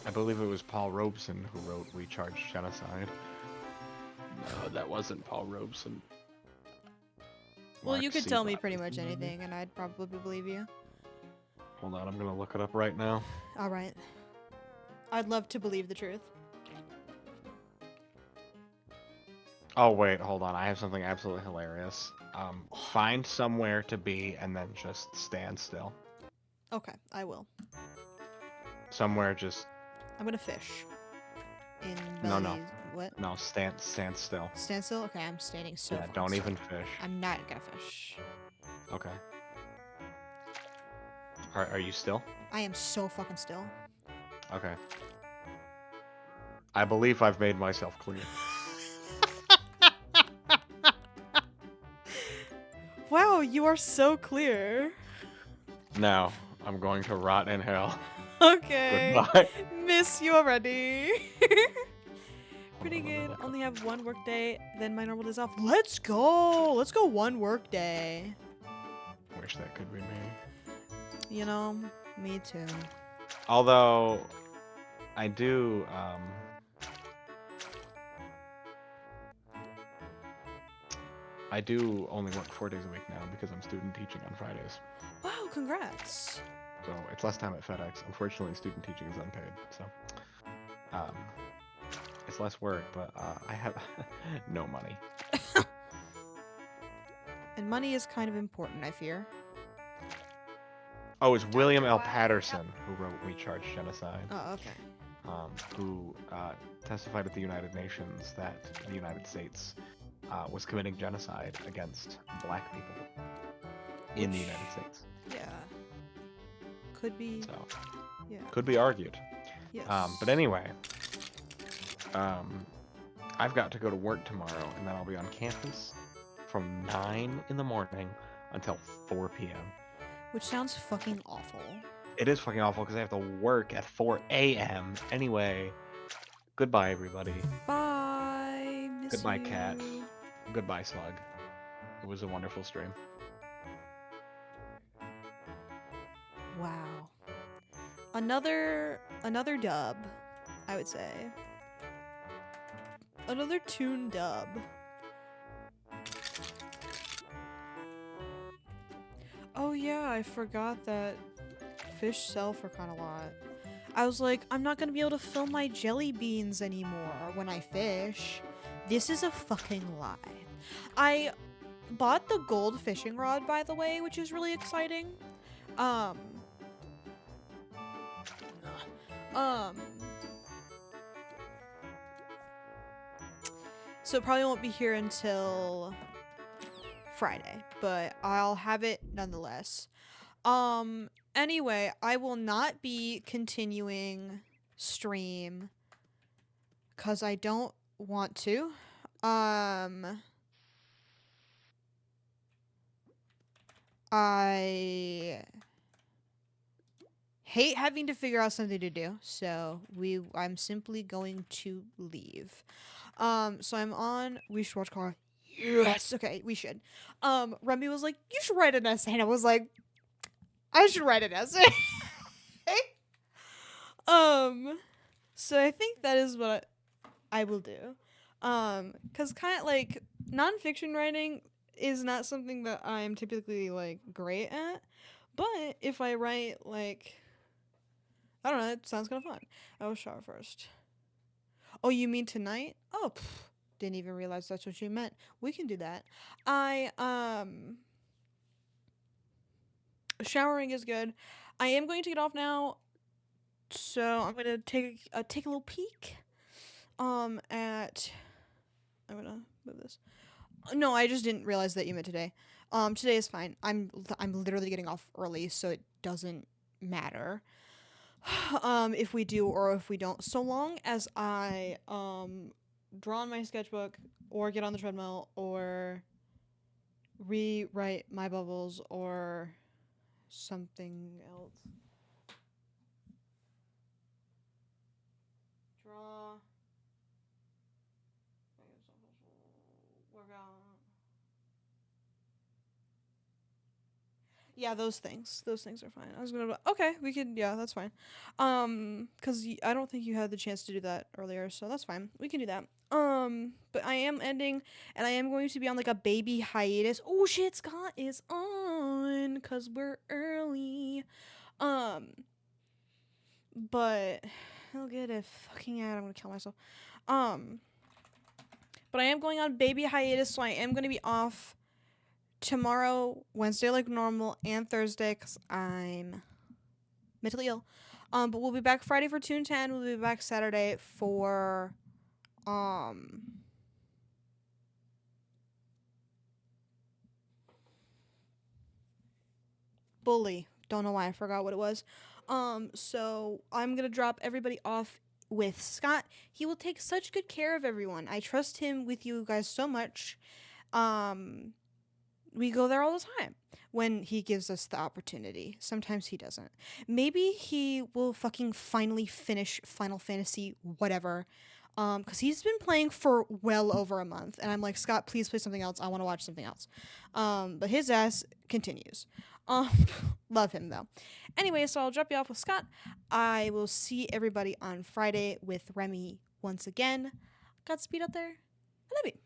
I believe it was Paul Robeson who wrote "We Charge Genocide." No, that wasn't Paul Robeson. Well, Mark you could C. tell me Bot pretty was much the name. anything, and I'd probably believe you. Hold on, I'm gonna look it up right now. All right. I'd love to believe the truth. Oh wait, hold on. I have something absolutely hilarious. Find somewhere to be and then just stand still. Okay, I will. Somewhere just I'm gonna fish. In No, no. Belize. What? no stand still. Stand still? Okay, I'm standing so Yeah, fucking don't still. even fish. I'm not gonna fish. Okay. Are you still? I am so fucking still. Okay. I believe I've made myself clear. Wow, you are so clear. Now, I'm going to rot in hell. Okay. Goodbye. Miss you already. Pretty good. Only have one work day, then my normal days off. Let's go. Let's go one work day. Wish that could be me. You know, me too. Although, I do, I do only work 4 days a week now because I'm student teaching on Fridays. Wow, congrats. So it's less time at FedEx. Unfortunately, student teaching is unpaid, so it's less work, but I have no money. And money is kind of important, I fear. Oh, it's William L. Patterson who wrote "We Charge Genocide," Oh, okay. who testified at the United Nations that the United States was committing genocide against black people in the Which- United States. Yeah. Could be. So Yeah. could be argued. Yes. But anyway, I've got to go to work tomorrow, and then I'll be on campus from 9 in the morning until 4 p.m. Which sounds fucking awful. It is fucking awful because I have to work at 4 a.m. Anyway, goodbye, everybody. Bye. Miss Goodbye, you. cat. Goodbye, Slug. It was a wonderful stream. Wow. Another dub, I would say. Another Toon dub. Oh yeah, I forgot that fish sell for kind of a lot. I was like, I'm not gonna be able to fill my jelly beans anymore when I fish. This is a fucking lie. I bought the gold fishing rod, by the way, which is really exciting. Um, um, so it probably won't be here until Friday, but I'll have it nonetheless. Anyway, I will not be continuing stream because I don't want to. I hate having to figure out something to do, so I'm simply going to leave. So I'm on. We should watch Cora. Yes. Okay, we should. Remy was like, "You should write an essay," and I was like, "I should write an essay." So I think that is what I will do. Cause kind of like nonfiction writing is not something that I'm typically like great at, but if I write like, I don't know, it sounds kind of fun. I will shower first. Oh, you mean tonight? Oh, didn't even realize that's what you meant. We can do that. Showering is good. I am going to get off now, so I'm gonna take a little peek. At I'm gonna move this. No, I just didn't realize that you meant today. Today is fine. I'm literally getting off early, so it doesn't matter. If we do or if we don't, so long as I draw on my sketchbook or get on the treadmill or rewrite my bubbles or something else. Draw. Work out. Yeah, those things. Those things are fine. I was gonna. Okay, we could. Yeah, that's fine. Cause I don't think you had the chance to do that earlier, so that's fine. We can do that. But I am ending, and I am going to be on like a baby hiatus. Oh shit, Scott is on, cause we're early. But I'll get a fucking ad. I'm gonna kill myself. But I am going on baby hiatus, so I am gonna be off tomorrow, Wednesday like normal, and Thursday because I'm mentally ill. But we'll be back Friday for Toontown. We'll be back Saturday for Bully. Don't know why I forgot what it was. So I'm gonna drop everybody off with Scott. He will take such good care of everyone. I trust him with you guys so much. We go there all the time when he gives us the opportunity. Sometimes he doesn't. Maybe he will fucking finally finish Final Fantasy whatever. Because he's been playing for well over a month. And I'm like, Scott, please play something else. I want to watch something else. But his ass continues. Love him though. Anyway, so I'll drop you off with Scott. I will see everybody on Friday with Remy once again. Godspeed out there. I love you.